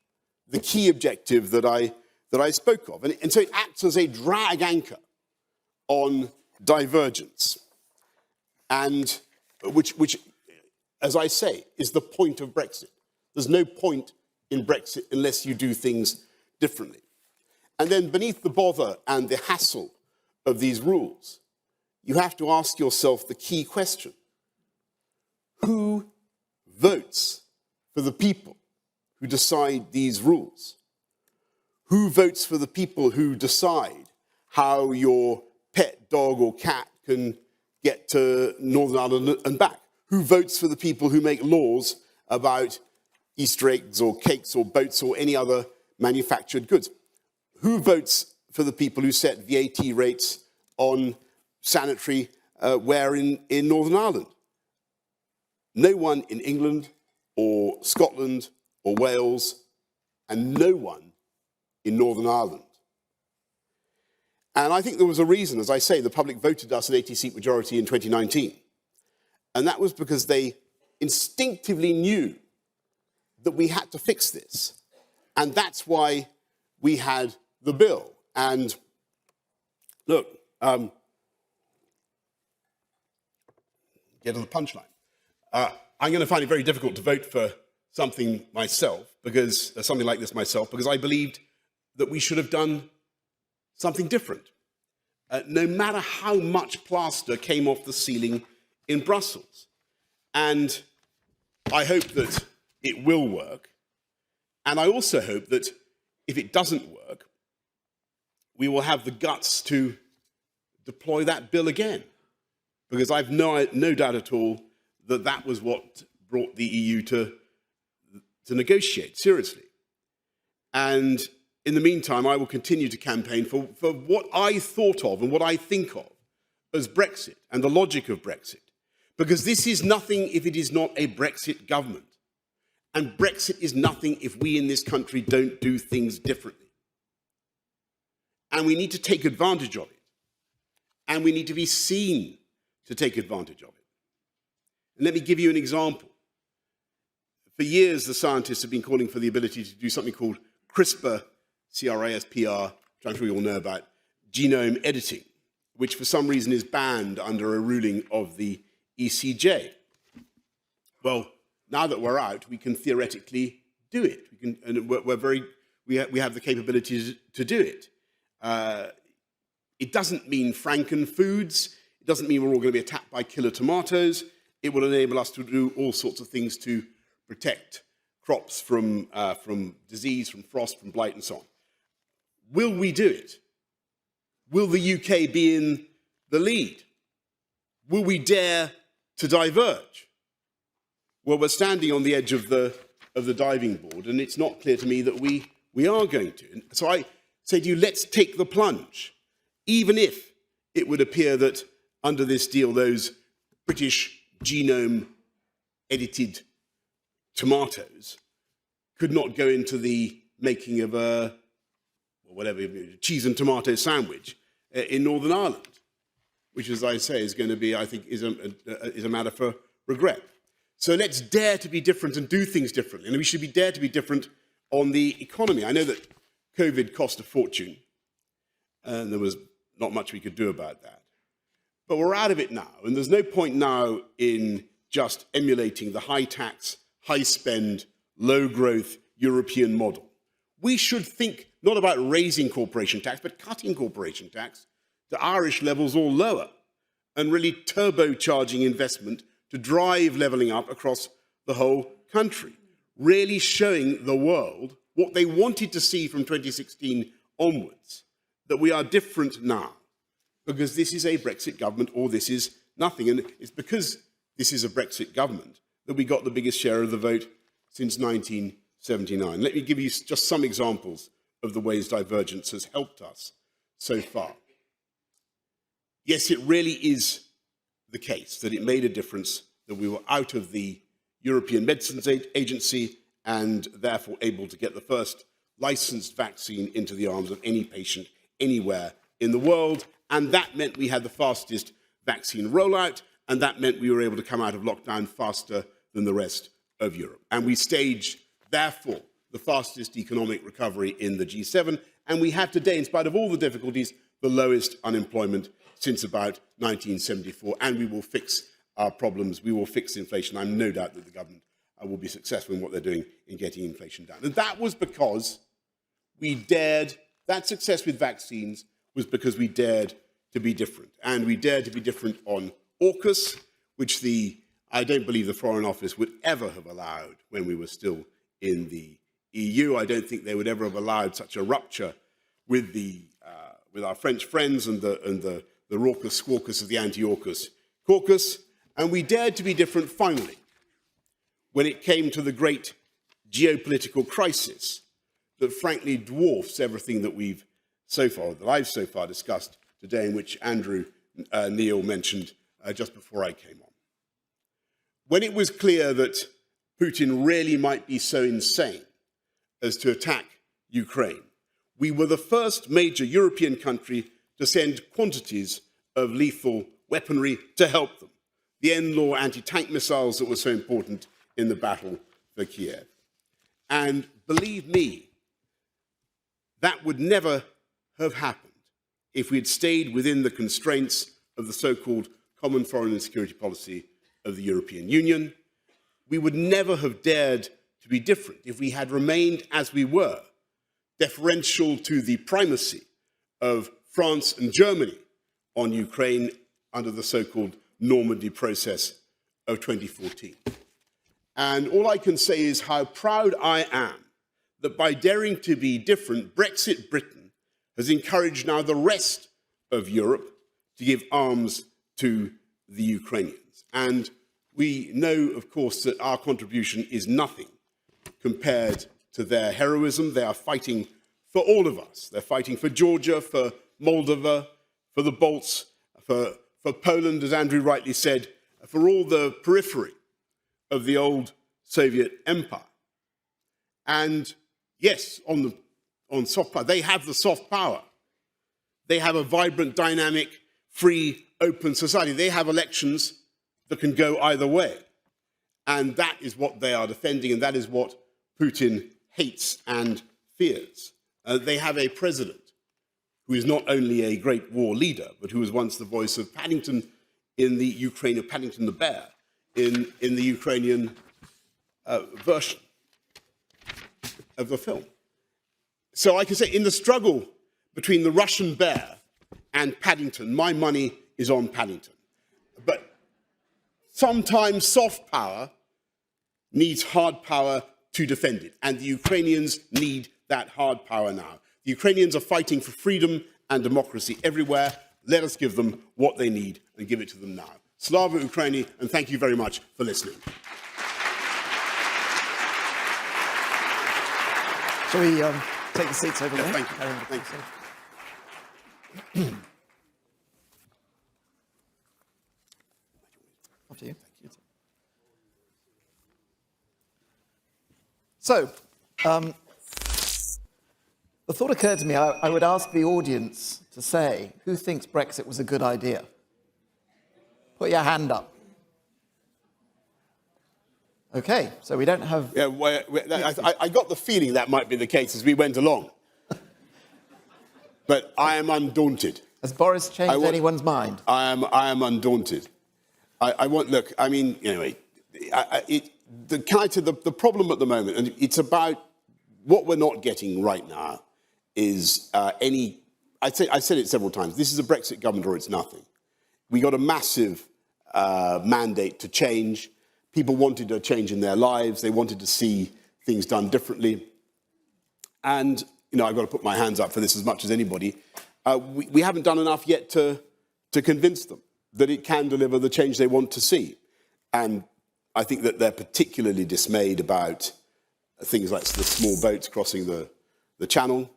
the key objective that I spoke of. And so it acts as a drag anchor on divergence, and which, as I say, is the point of Brexit. There's no point in Brexit unless you do things differently. And then beneath the bother and the hassle of these rules, you have to ask yourself the key question: who votes for the people who decide these rules? Who votes for the people who decide how your pet dog or cat can get to Northern Ireland and back? Who votes for the people who make laws about Easter eggs or cakes or boats or any other manufactured goods? Who votes for the people who set VAT rates on sanitary ware in Northern Ireland? No one in England or Scotland or Wales, and no one in Northern Ireland. And I think there was a reason, as I say, the public voted us an 80-seat majority in 2019. And that was because they instinctively knew that we had to fix this. And that's why we had the bill. And look, get to the punchline. I'm going to find it very difficult to vote for something myself, something like this myself, because I believed that we should have done something different. No matter how much plaster came off the ceiling in Brussels. And I hope that it will work. And I also hope that if it doesn't work, we will have the guts to deploy that bill again. Because I've no doubt at all that that was what brought the EU to negotiate seriously. And in the meantime, I will continue to campaign for what I thought of and what I think of as Brexit and the logic of Brexit. Because this is nothing if it is not a Brexit government. And Brexit is nothing if we in this country don't do things differently. And we need to take advantage of it. And we need to be seen to take advantage of it. And let me give you an example. For years, the scientists have been calling for the ability to do something called CRISPR, C-R-I-S-P-R, which I'm sure you all know about, genome editing, which for some reason is banned under a ruling of the ECJ. Well, now that we're out, we can theoretically do it. We have the capability to do it. It doesn't mean franken-foods. It doesn't mean we're all going to be attacked by killer tomatoes. It will enable us to do all sorts of things to protect crops from disease, from frost, from blight, and so on. Will we do it? Will the UK be in the lead? Will we dare to diverge? Well, we're standing on the edge of the diving board, and it's not clear to me that we are going to. And so I say to you, let's take the plunge, even if it would appear that under this deal, those British genome-edited tomatoes could not go into the making of a, or whatever, cheese and tomato sandwich in Northern Ireland, which, as I say, is going to be, I think, is a matter for regret. So let's dare to be different and do things differently. And we should dare to be different on the economy. I know that COVID cost a fortune, and there was not much we could do about that. But we're out of it now, and there's no point now in just emulating the high-tax, high-spend, low-growth European model. We should think not about raising corporation tax, but cutting corporation tax to Irish levels or lower, and really turbocharging investment to drive levelling up across the whole country, really showing the world what they wanted to see from 2016 onwards, that we are different now, because this is a Brexit government or this is nothing. And it's because this is a Brexit government that we got the biggest share of the vote since 1979. Let me give you just some examples of the ways divergence has helped us so far. Yes, it really is the case that it made a difference that we were out of the European Medicines Agency and therefore able to get the first licensed vaccine into the arms of any patient anywhere in the world. And that meant we had the fastest vaccine rollout, and that meant we were able to come out of lockdown faster than the rest of Europe. And we staged, therefore, the fastest economic recovery in the G7. And we have today, in spite of all the difficulties, the lowest unemployment since about 1974. And we will fix our problems. We will fix inflation. I'm no doubt that the government will be successful in what they're doing in getting inflation down. And that was because we dared, that success with vaccines was because we dared to be different. And we dared to be different on AUKUS, which I don't believe the Foreign Office would ever have allowed when we were still in the EU. I don't think they would ever have allowed such a rupture with our French friends and the raucous squawkers of the anti-AUKUS caucus. And we dared to be different finally when it came to the great geopolitical crisis that frankly dwarfs everything that I've so far discussed today, in which Andrew Neil mentioned just before I came on. When it was clear that Putin really might be so insane as to attack Ukraine, we were the first major European country to send quantities of lethal weaponry to help them. The NLAW anti-tank missiles that were so important in the battle for Kiev. And believe me, that would never have happened if we had stayed within the constraints of the so-called common foreign and security policy of the European Union. We would never have dared to be different if we had remained as we were, deferential to the primacy of France and Germany on Ukraine under the so-called Normandy process of 2014. And all I can say is how proud I am that by daring to be different, Brexit Britain has encouraged now the rest of Europe to give arms to the Ukrainians. And we know, of course, that our contribution is nothing compared to their heroism. They are fighting for all of us. They're fighting for Georgia, for Moldova, for the Balts, for Poland, as Andrew rightly said, for all the periphery of the old Soviet empire. And yes, on soft power, they have the soft power. They have a vibrant, dynamic, free, open society. They have elections that can go either way. And that is what they are defending, and that is what Putin hates and fears. They have a president who is not only a great war leader, but who was once the voice of Paddington in the Ukraine, of Paddington the Bear, in the Ukrainian version of the film. So I can say, in the struggle between the Russian bear and Paddington, my money is on Paddington. But sometimes soft power needs hard power to defend it, and the Ukrainians need that hard power now. The Ukrainians are fighting for freedom and democracy everywhere. Let us give them what they need and give it to them now. Slava Ukraini, and thank you very much for listening. Shall we take the seats over there? Thank you. Thank you. After you. So, the thought occurred to me, I would ask the audience to say, who thinks Brexit was a good idea? Put your hand up. Okay, so we don't have... Yeah, I got the feeling that might be the case as we went along. But I am undaunted. Has Boris changed anyone's mind? I am undaunted. Look, I mean, anyway, the problem at the moment, and it's about what we're not getting right now, is I said it several times, this is a Brexit government or it's nothing. We got a massive mandate to change. People wanted a change in their lives. They wanted to see things done differently. And, you know, I've got to put my hands up for this as much as anybody. We haven't done enough yet to convince them that it can deliver the change they want to see. And I think that they're particularly dismayed about things like the small boats crossing the channel.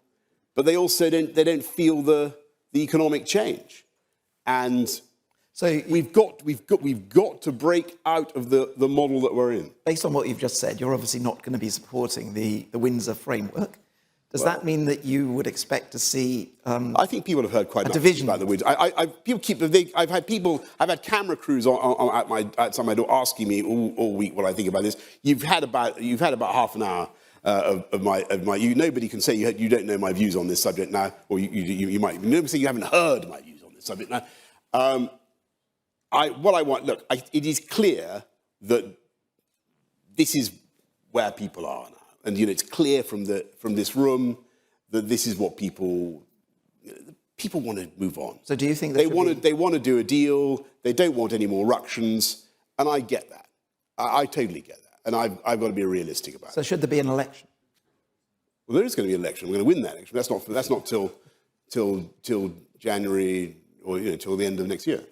But they also don't feel the economic change. And so we've got to break out of the model that we're in. Based on what you've just said, you're obviously not going to be supporting the Windsor framework. Does that mean that you would expect to see? I think people have heard quite enough division about the Windsor. I've had camera crews outside my door asking me all week what I think about this. You've had about half an hour of my. Nobody can say you don't know my views on this subject now, or you might. Nobody say you haven't heard my views on this subject now. It is clear that this is where people are now. And it's clear from this room that this is what people want to move on. So do you think they want to do a deal? They don't want any more ructions, and I get that. I totally get that, and I've got to be realistic about it. So should there be an election? Well, there is going to be an election. We're going to win that election. That's not till January or till the end of next year.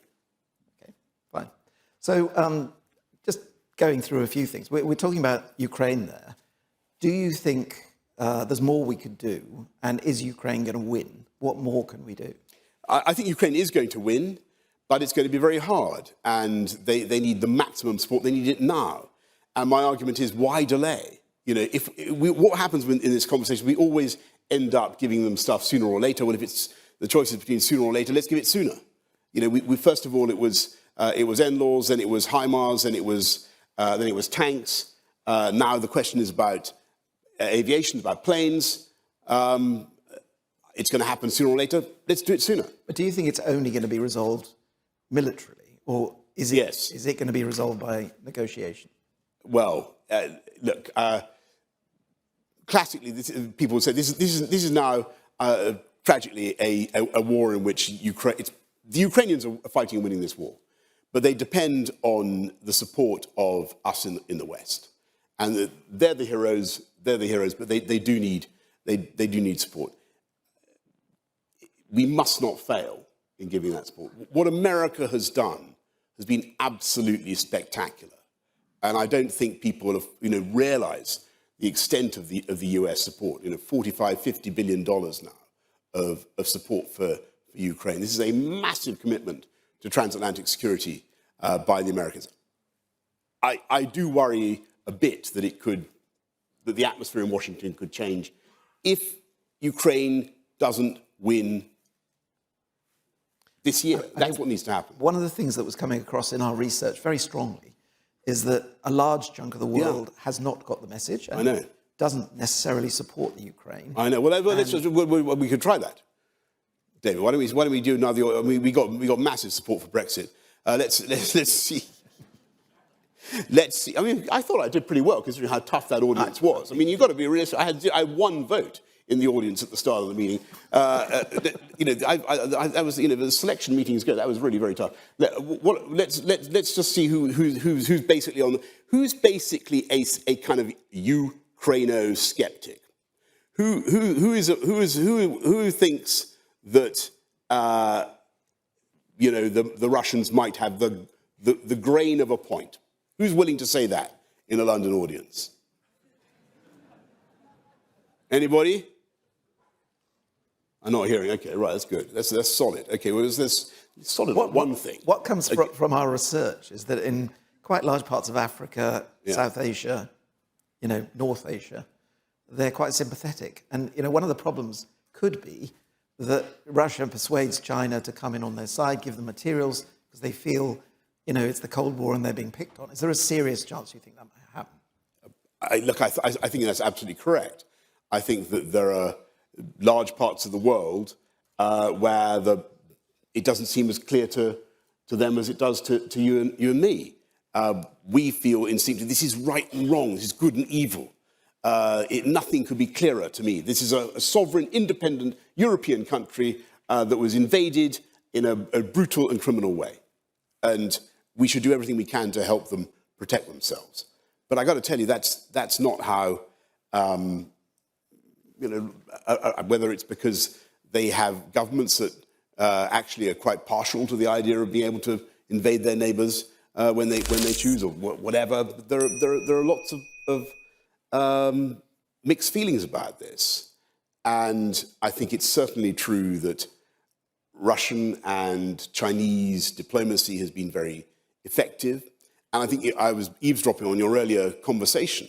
Okay, fine. So just going through a few things. We're talking about Ukraine there. Do you think there's more we could do? And is Ukraine going to win? What more can we do? I think Ukraine is going to win, but it's going to be very hard. And they need the maximum support. They need it now. And my argument is, why delay? What happens in this conversation, we always end up giving them stuff sooner or later. Well, if it's the choice is between sooner or later, let's give it sooner. We first of all, it was NLAWs, then it was HIMARS, then it was tanks. Now the question is about aviation, about planes. It's going to happen sooner or later. Let's do it sooner. But do you think it's only going to be resolved militarily, or is it going to be resolved by negotiation? Well, look. Classically, people would say this is now tragically a war in which the Ukrainians are fighting and winning this war, but they depend on the support of us in the West, and they're the heroes. They're the heroes, but they do need support. We must not fail in giving that support. What America has done has been absolutely spectacular, and I don't think people have realised the extent of the US support. $45–50 billion now of support for Ukraine. This is a massive commitment to transatlantic security by the Americans. I do worry a bit that that the atmosphere in Washington could change if Ukraine doesn't win this year. That's what needs to happen. One of the things that was coming across in our research very strongly is that a large chunk of the world has not got the message and doesn't necessarily support the Ukraine. I know. Well, we could try that. David, why don't we do another? We got massive support for Brexit. Let's see. Let's see. I mean, I thought I did pretty well considering how tough that audience was. I mean, you've got to be realistic. I had one vote in the audience at the start of the meeting. I was, the selection meetings go. That was really very tough. Let's just see who's basically a kind of Ukraino skeptic. Who thinks that the Russians might have the grain of a point? Who's willing to say that in a London audience? Anybody? I'm not hearing. Okay, right, that's good. That's solid. Okay, well, there's solid one thing. What comes from our research is that in quite large parts of Africa, South Asia, North Asia, they're quite sympathetic. And, one of the problems could be that Russia persuades China to come in on their side, give them materials, because they feel, it's the Cold War and they're being picked on. Is there a serious chance you think that might happen? I think that's absolutely correct. I think that there are large parts of the world where it doesn't seem as clear to them as it does to you and me. We feel instinctively this is right and wrong, this is good and evil. Nothing could be clearer to me. This is a sovereign, independent European country that was invaded in a brutal and criminal way. And we should do everything we can to help them protect themselves. But I got to tell you, that's not how, whether it's because they have governments that actually are quite partial to the idea of being able to invade their neighbours when they choose, or whatever. There are lots of mixed feelings about this. And I think it's certainly true that Russian and Chinese diplomacy has been very effective. And I think I was eavesdropping on your earlier conversation.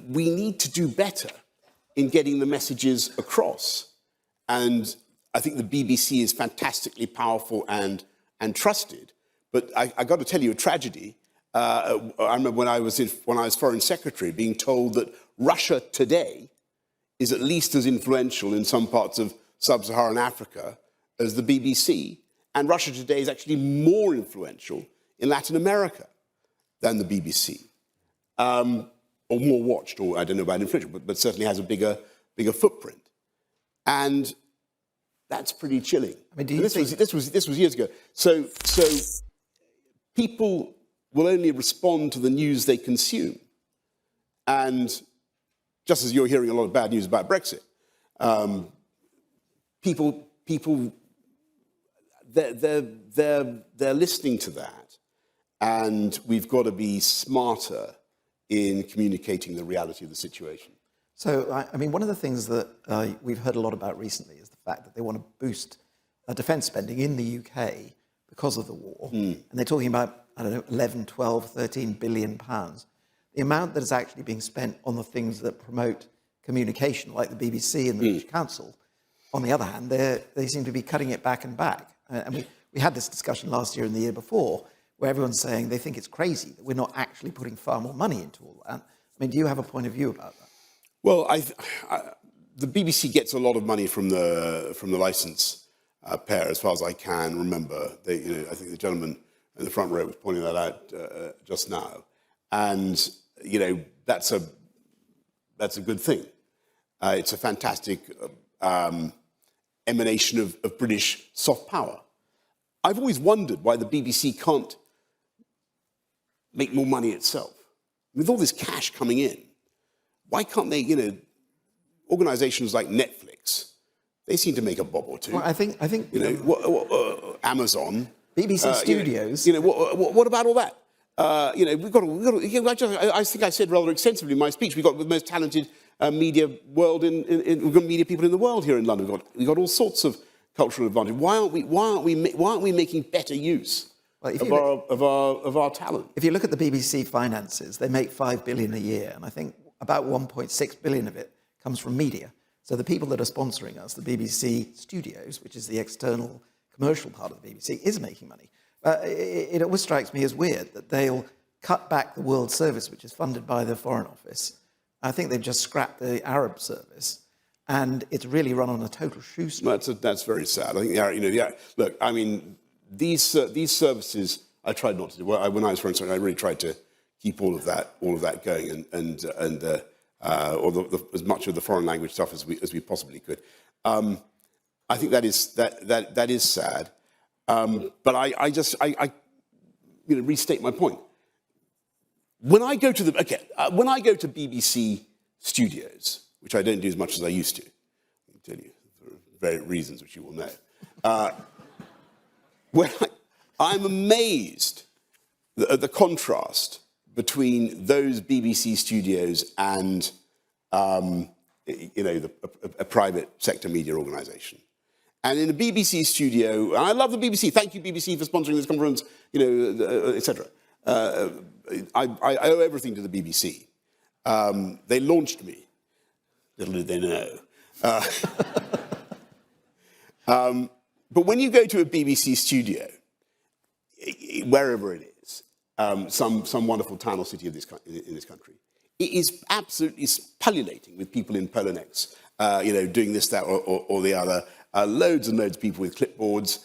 We need to do better in getting the messages across. And I think the BBC is fantastically powerful and trusted. But I got to tell you a tragedy. I remember when I was Foreign Secretary being told that Russia today is at least as influential in some parts of sub-Saharan Africa as the BBC. And Russia today is actually more influential in Latin America than the BBC. Or more watched, or I don't know about influential, but certainly has a bigger footprint. And that's pretty chilling. I mean, this was years ago. So people will only respond to the news they consume. And just as you're hearing a lot of bad news about Brexit, people they're listening to that, and we've got to be smarter in communicating the reality of the situation. So, I mean, one of the things that we've heard a lot about recently is the fact that they want to boost defence spending in the UK because of the war. And they're talking about, 11, 12, 13 billion pounds. The amount that is actually being spent on the things that promote communication, like the BBC and the British Council, on the other hand, they seem to be cutting it back and back. And we had this discussion last year and the year before, where everyone's saying they think it's crazy that we're not actually putting far more money into all that. I mean, do you have a point of view about that? Well, the BBC gets a lot of money from the license payer, as far as I can remember. I think the gentleman in the front row was pointing that out just now, and that's a good thing. It's a fantastic emanation of British soft power. I've always wondered why the BBC can't make more money itself. With all this cash coming in, why can't they, organizations like Netflix, they seem to make a bob or two. Well, I think Amazon, BBC Studios. What about all that? We've got I think I said rather extensively in my speech, we've got the most talented media world we've got media people in the world here in London. We've got all sorts of cultural advantage. Why aren't we making better use Well, if of our talent. If you look at the BBC finances, they make $5 billion a year, and I think about 1.6 billion of it comes from media. So the people that are sponsoring us, the BBC Studios, which is the external commercial part of the BBC, is making money. It always strikes me as weird that they'll cut back the World Service, which is funded by the Foreign Office. I think they've just scrapped the Arab Service, and it's really run on a total shoestring. That's very sad. I think, look, I mean, these services, I tried not to do. Well, when I was foreign secretary, I really tried to keep all of that going, and as much of the foreign language stuff as we possibly could. I think that is sad. But I restate my point. When I go to BBC Studios, which I don't do as much as I used to, I can tell you for various reasons which you will know. I'm amazed at the contrast between those BBC studios and a private sector media organisation. And in a BBC studio, and I love the BBC. Thank you, BBC, for sponsoring this conference, etc. I owe everything to the BBC. They launched me. Little did they know. But when you go to a BBC studio, wherever it is, some wonderful town or city in this country, it is absolutely pullulating with people in polo necks, doing this, that, or the other. Loads and loads of people with clipboards,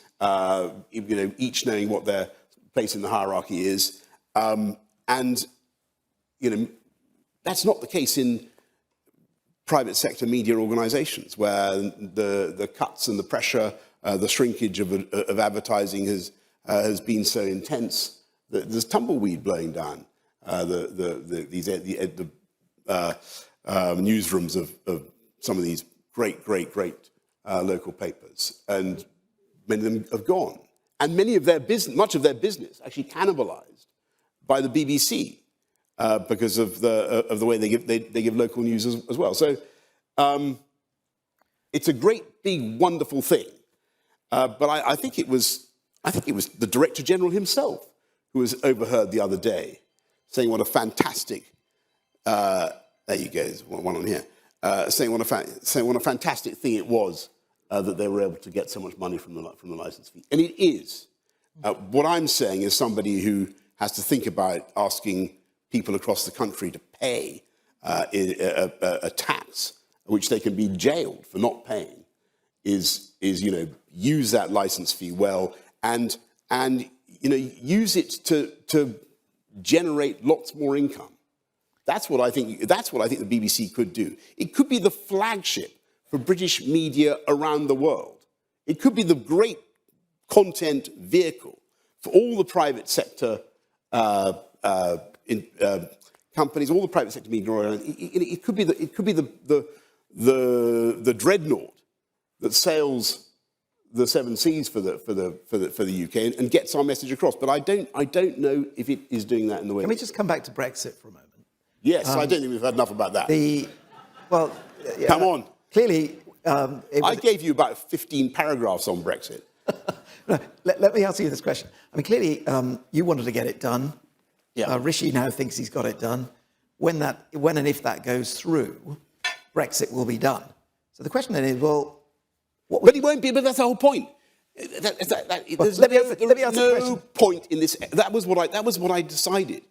each knowing what their place in the hierarchy is. And that's not the case in private sector media organisations, where the cuts and the pressure, the shrinkage of advertising has been so intense that there's tumbleweed blowing down the newsrooms of some of these great local papers, and many of them have gone, and much of their business actually cannibalised by the BBC because of the way they give local news as well. So it's a great, big, wonderful thing, but I think it was the Director General himself who was overheard the other day saying what a fantastic there you go, there's one on here, saying what a fantastic thing it was that they were able to get so much money from the license fee. And it is. What I'm saying is somebody who has to think about asking people across the country to pay a tax, which they can be jailed for not paying, is use that license fee well and use it to generate lots more income. That's what I think the BBC could do. It could be the flagship for British media around the world. It could be the great content vehicle for all the private sector companies, all the private sector media. It could be the dreadnought that sails the seven seas for the UK and gets our message across. But I don't know if it is doing that in the way. Can we just come back to Brexit for a moment? Yes, I don't think we've had enough about that. Come on. Clearly, I gave you about 15 paragraphs on Brexit. No, let me ask you this question. I mean, clearly, you wanted to get it done. Yeah. Rishi now thinks he's got it done. When and if that goes through, Brexit will be done. So the question then is, well, but it won't be. But that's the whole point. There's no point in this. That was what I decided.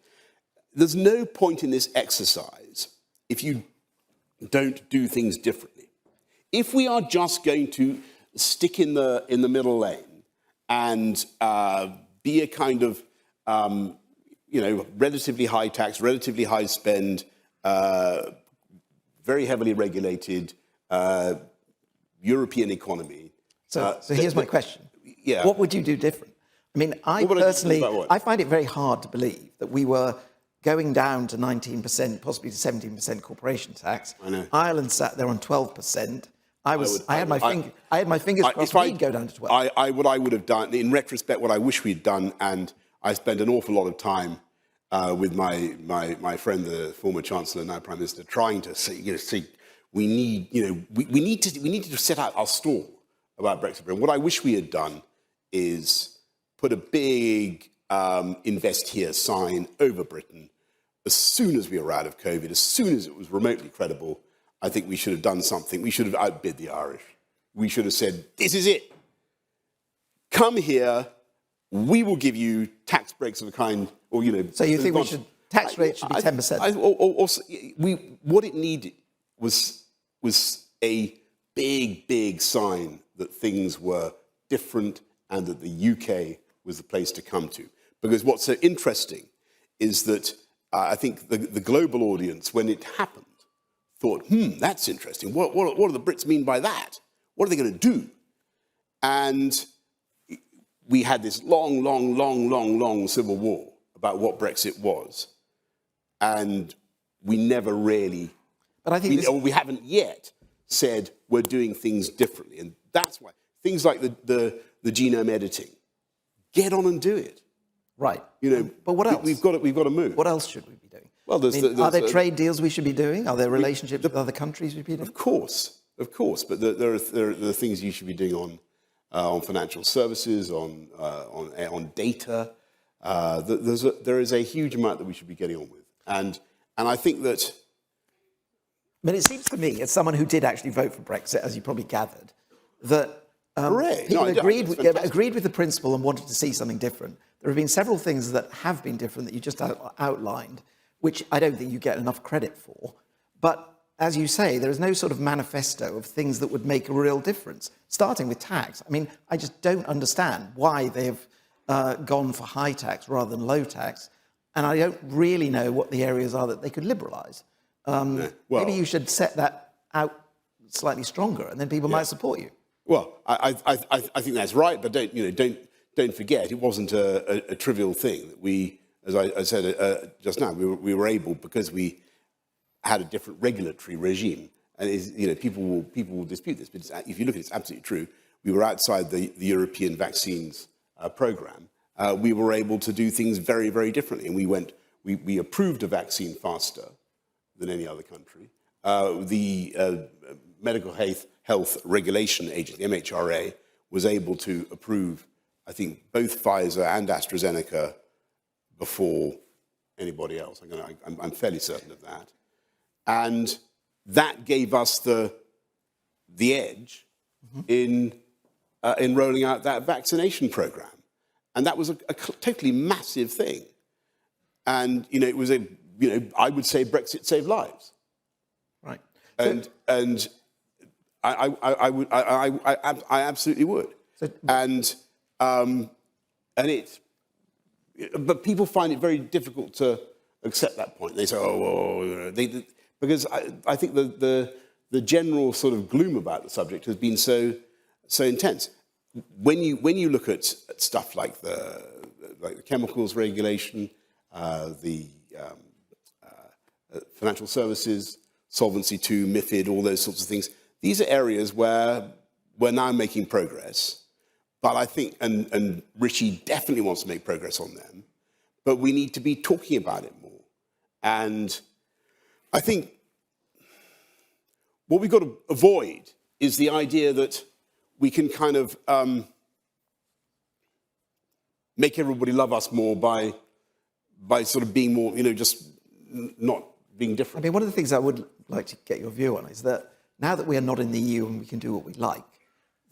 There's no point in this exercise if you don't do things differently. If we are just going to stick in the middle lane and be a kind of relatively high tax, relatively high spend, very heavily regulated European economy. So here's my question. Yeah. What would you do different? I mean, I find it very hard to believe that we were going down to 19%, possibly to 17% corporation tax. I know. Ireland sat there on 12%. I had my fingers crossed we'd go down to 12. What I would have done, in retrospect, what I wish we'd done, and I spent an awful lot of time with my friend, the former Chancellor, now Prime Minister, trying to see we need to set out our stall about Brexit. And what I wish we had done is put a big invest here sign over Britain as soon as we were out of COVID, as soon as it was remotely credible. I think we should have done something. We should have outbid the Irish. We should have said, this is it. Come here. We will give you tax breaks of a kind, or, So you think tax rate should be 10%? What it needed was a big sign that things were different and that the UK was the place to come to. Because what's so interesting is that I think the global audience, when it happened, thought, that's interesting. What do the Brits mean by that? What are they going to do? And we had this long civil war about what Brexit was. And we never really, but I think we haven't yet said we're doing things differently. And that's why things like the genome editing, get on and do it. Right. But what else? We've got to move. What else should we be doing? Well, are there trade deals we should be doing? Are there relationships with other countries we should be doing? Of course. But there are things you should be doing on financial services, on data. There is a huge amount that we should be getting on with, and I think that. But it seems to me, as someone who did actually vote for Brexit, as you probably gathered, that people agreed with the principle and wanted to see something different. There have been several things that have been different that you just outlined, which I don't think you get enough credit for. But as you say, there is no sort of manifesto of things that would make a real difference, starting with tax. I mean, I just don't understand why they have gone for high tax rather than low tax, and I don't really know what the areas are that they could liberalise. Maybe you should set that out slightly stronger, and then people might support you. Well, I think that's right, but don't forget, it wasn't a trivial thing. We, as I said just now, we were able, because we had a different regulatory regime, and people will dispute this, but if you look at it, it's absolutely true. We were outside the European vaccines program. We were able to do things very, very differently, and we approved a vaccine faster than any other country. The Medical Health Regulation Agency, MHRA, was able to approve, I think, both Pfizer and AstraZeneca before anybody else. I'm fairly certain of that. And that gave us the edge in rolling out that vaccination program. And that was a totally massive thing. And, it was I would say Brexit saved lives. Right. And I absolutely would. But people find it very difficult to accept that point. They say, because I think the general sort of gloom about the subject has been so intense. When you look at stuff like the chemicals regulation, the financial services, Solvency II, MiFID, all those sorts of things, these are areas where we're now making progress. But I think, and Richie definitely wants to make progress on them, but we need to be talking about it more. And I think what we've got to avoid is the idea that we can kind of make everybody love us more by sort of being more, just not being different. I mean, one of the things I would like to get your view on is that now that we are not in the EU and we can do what we like,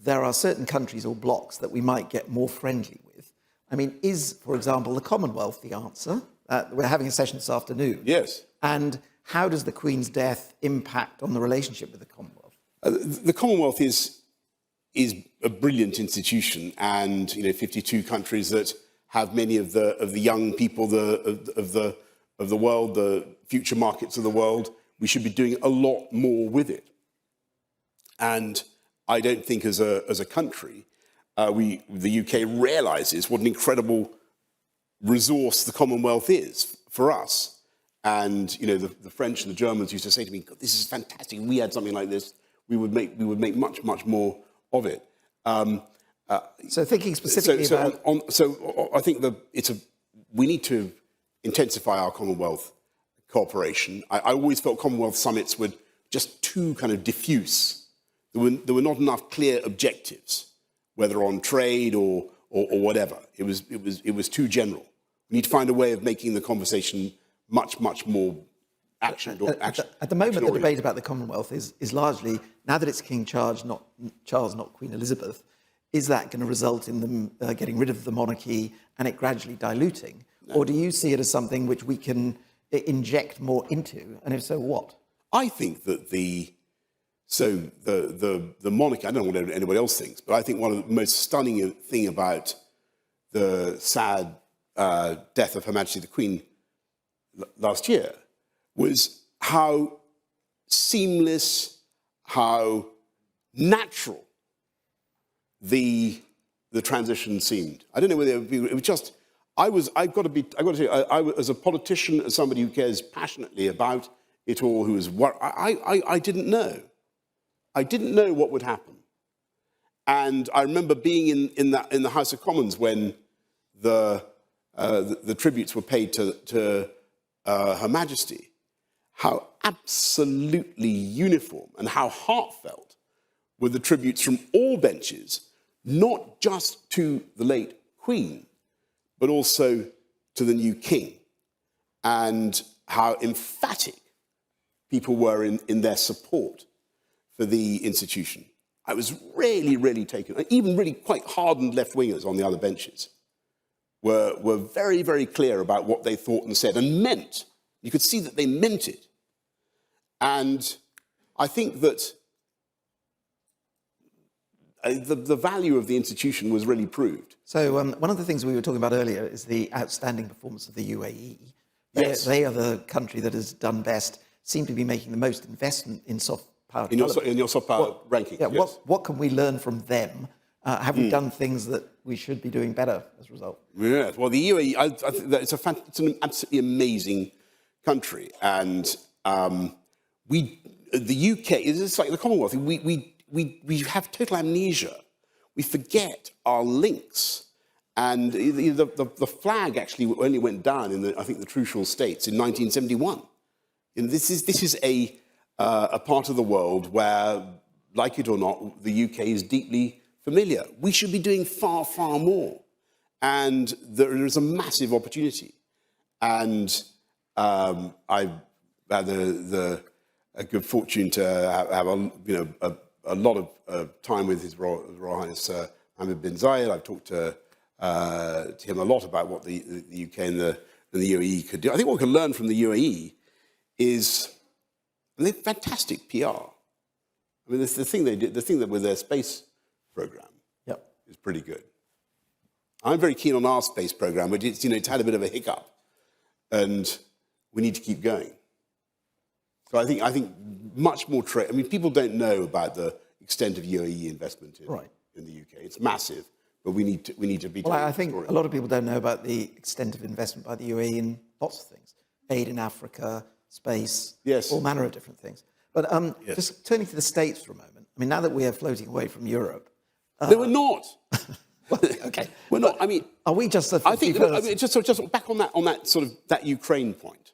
there are certain countries or blocs that we might get more friendly with. I mean, is, for example, the Commonwealth the answer? We're having a session this afternoon. Yes. And how does the Queen's death impact on the relationship with the Commonwealth? The Commonwealth is a brilliant institution, and 52 countries that have many of the young people of the world, the future markets of the world. We should be doing a lot more with it. And I don't think as a country, the UK realises what an incredible resource the Commonwealth is for us. And the French and the Germans used to say to me, God, this is fantastic. If we had something like this, we would make much more of it. So thinking specifically I think we need to intensify our Commonwealth cooperation. I always felt Commonwealth summits were just too kind of diffuse. There were not enough clear objectives, whether on trade or whatever. It was too general. We need to find a way of making the conversation much, much more action. At the moment, the debate about the Commonwealth is largely, now that it's King Charles, not Queen Elizabeth, is that going to result in them getting rid of the monarchy and it gradually diluting? No. Or do you see it as something which we can inject more into? And if so, what? I think that the monarchy, I don't know what anybody else thinks, but I think one of the most stunning thing about the sad death of Her Majesty the Queen last year was how seamless, how natural the transition seemed. I don't know whether it was just. I've got to say, as a politician, as somebody who cares passionately about it all, who was I didn't know. I didn't know what would happen, and I remember being in the House of Commons when the tributes were paid to Her Majesty. How absolutely uniform and how heartfelt were the tributes from all benches, not just to the late Queen, but also to the new King, and how emphatic people were in their support for the institution. I was really, really taken. Even really quite hardened left-wingers on the other benches were very, very clear about what they thought and said and meant. You could see that they meant it. And I think that the value of the institution was really proved. So one of the things we were talking about earlier is the outstanding performance of the UAE. Yes. They are the country that has done best, seem to be making the most investment in soft power. In your soft power ranking. Yeah, yes. what can we learn from them? Have we done things that we should be doing better as a result? Yeah, well, the UAE, I think that it's an absolutely amazing country. And the UK, it's like the Commonwealth, we have total amnesia. We forget our links. And the flag actually only went down in I think the Trucial States in 1971. And this is a part of the world where, like it or not, the UK is deeply familiar. We should be doing far, far more. And there is a massive opportunity. And I've had the good fortune to have a lot of time with His Royal Highness Mohammed bin Zayed. I've talked to him a lot about what the UK and the UAE could do. I think what we can learn from the UAE is they're fantastic PR. I mean, the thing they did, the thing that with their space program, is pretty good. I'm very keen on our space program, but it's had a bit of a hiccup, and we need to keep going. So I think much more trade. I mean, people don't know about the extent of UAE investment in the UK. It's massive, but we need to be. Well, I think a lot of people don't know about the extent of investment by the UAE in lots of things: aid in Africa, space, all manner of different things. But just turning to the States for a moment. I mean, now that we are floating away from Europe, no, we're not. Well, okay, we're not. I mean, are we just the 51st? I think just back on that sort of that Ukraine point.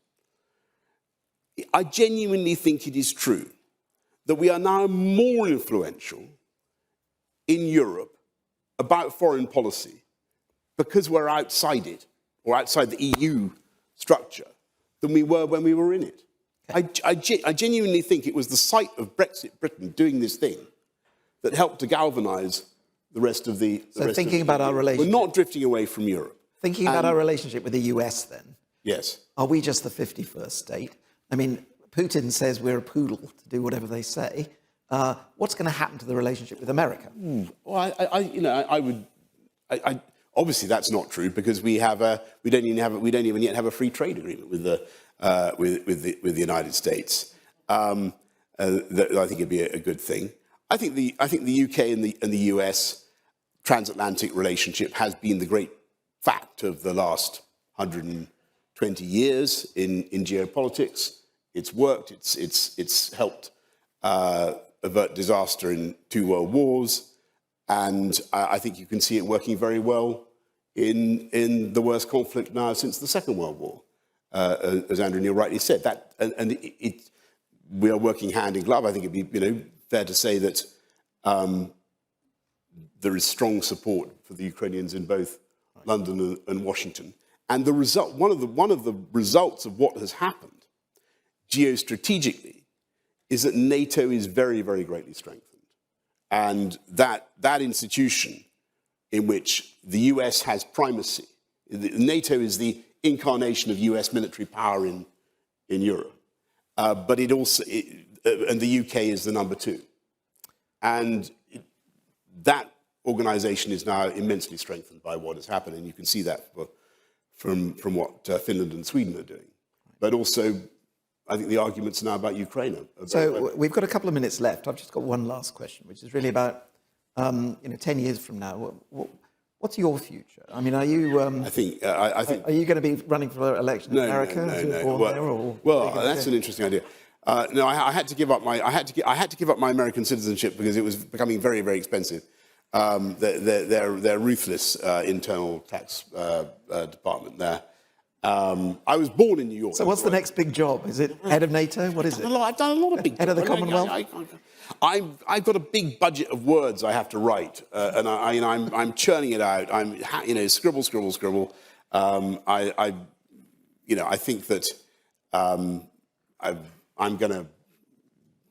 I genuinely think it is true that we are now more influential in Europe about foreign policy because we're outside it or outside the EU structure than we were when we were in it. Okay. I genuinely think it was the sight of Brexit Britain doing this thing that helped to galvanise the rest of the. So thinking about our relationship, we're not drifting away from Europe. Thinking about our relationship with the US, then. Yes. Are we just the 51st state? I mean, Putin says we're a poodle to do whatever they say. What's going to happen to the relationship with America? Well, obviously that's not true because we don't even yet have a free trade agreement with the United States. I think it'd be a good thing. I think the UK and the US transatlantic relationship has been the great fact of the last 120 years in geopolitics. It's worked. It's helped avert disaster in 2 world wars, and I think you can see it working very well in the worst conflict now since the Second World War, as Andrew Neil rightly said. That we are working hand in glove. I think it'd be fair to say that there is strong support for the Ukrainians in both London and Washington, And the result, one of the results of what has happened geostrategically is that NATO is very, very greatly strengthened. And that institution in which the US has primacy, NATO is the incarnation of US military power in Europe. But it also, and the UK is the number two. And that organization is now immensely strengthened by what has happened. And you can see that from what Finland and Sweden are doing. But also, I think the arguments now about Ukraine are So we've got a couple of minutes left. I've just got one last question, which is really about, 10 years from now, what's your future? I mean, are you? I think. Are you going to be running for election in America? Well, that's an interesting idea. No, I had to give up my. I had to give up my American citizenship because it was becoming very, very expensive. Their ruthless internal tax department there. I was born in New York. So what's the next big job? Is it head of NATO? What is it? I've done a lot of big. Head of the Commonwealth. I've got a big budget of words I have to write, and I'm churning it out. Scribble, scribble, scribble. I think that I'm going to.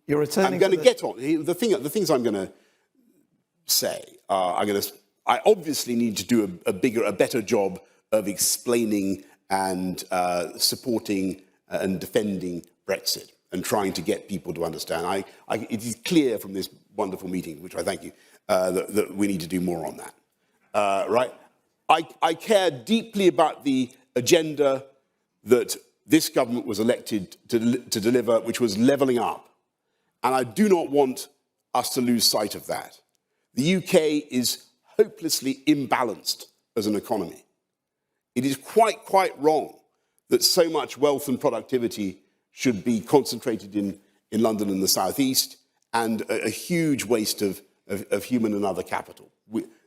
You're returning. I'm going to get on the things I'm going to say. I obviously need to do a better job of explaining and supporting and defending Brexit and trying to get people to understand. It is clear from this wonderful meeting, which I thank you, that we need to do more on that. Right? I care deeply about the agenda that this government was elected to deliver, which was levelling up. And I do not want us to lose sight of that. The UK is hopelessly imbalanced as an economy. It is quite wrong that so much wealth and productivity should be concentrated in London and the southeast, and a huge waste of human and other capital.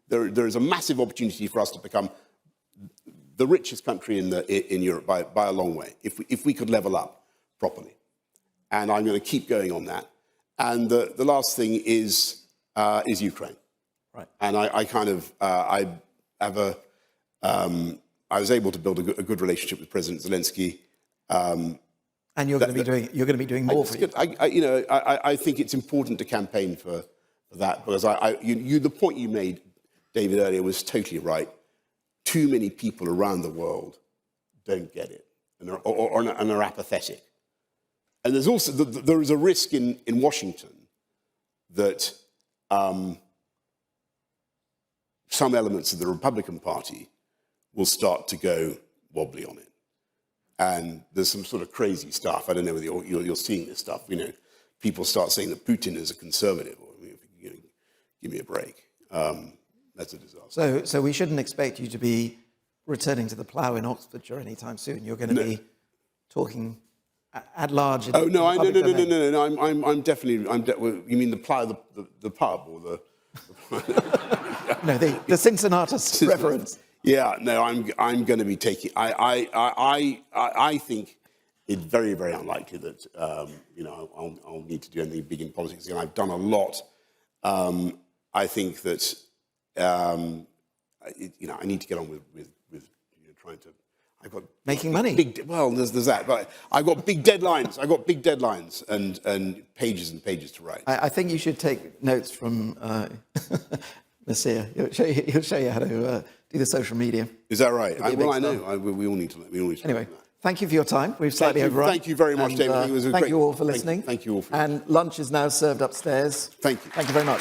There is a massive opportunity for us to become the richest country in Europe by a long way, if we could level up properly. And I'm going to keep going on that. And the last thing is Ukraine. Right. And I was able to build a good relationship with President Zelensky. And you're going to be doing more for you. I think it's important to campaign for that, because the point you made, David, earlier was totally right. Too many people around the world don't get it and are apathetic. And there is a risk in Washington that some elements of the Republican Party will start to go wobbly on it. And there's some sort of crazy stuff. I don't know whether you're seeing this stuff. People start saying that Putin is a conservative. Give me a break. That's a disaster. So we shouldn't expect you to be returning to the plough in Oxfordshire anytime soon. You're going to be talking at large. No. I'm definitely. You mean the plough, the pub, or the? No, the Cincinnatus reference. Yeah, no, I'm going to be taking. I think it's very, very unlikely that I'll need to do anything big in politics. And I've done a lot. I think that I need to get on with trying to. I've got making money. There's that, but I've got big deadlines. And pages and pages to write. I think you should take notes from Nasir. He'll show you how to do the social media. Is that right? I know. We all need to. Anyway, thank you for your time. We've slightly overrun. Thank you very much, David. Thank you all for listening. Thank you all. And lunch is now served upstairs. Thank you. Thank you very much.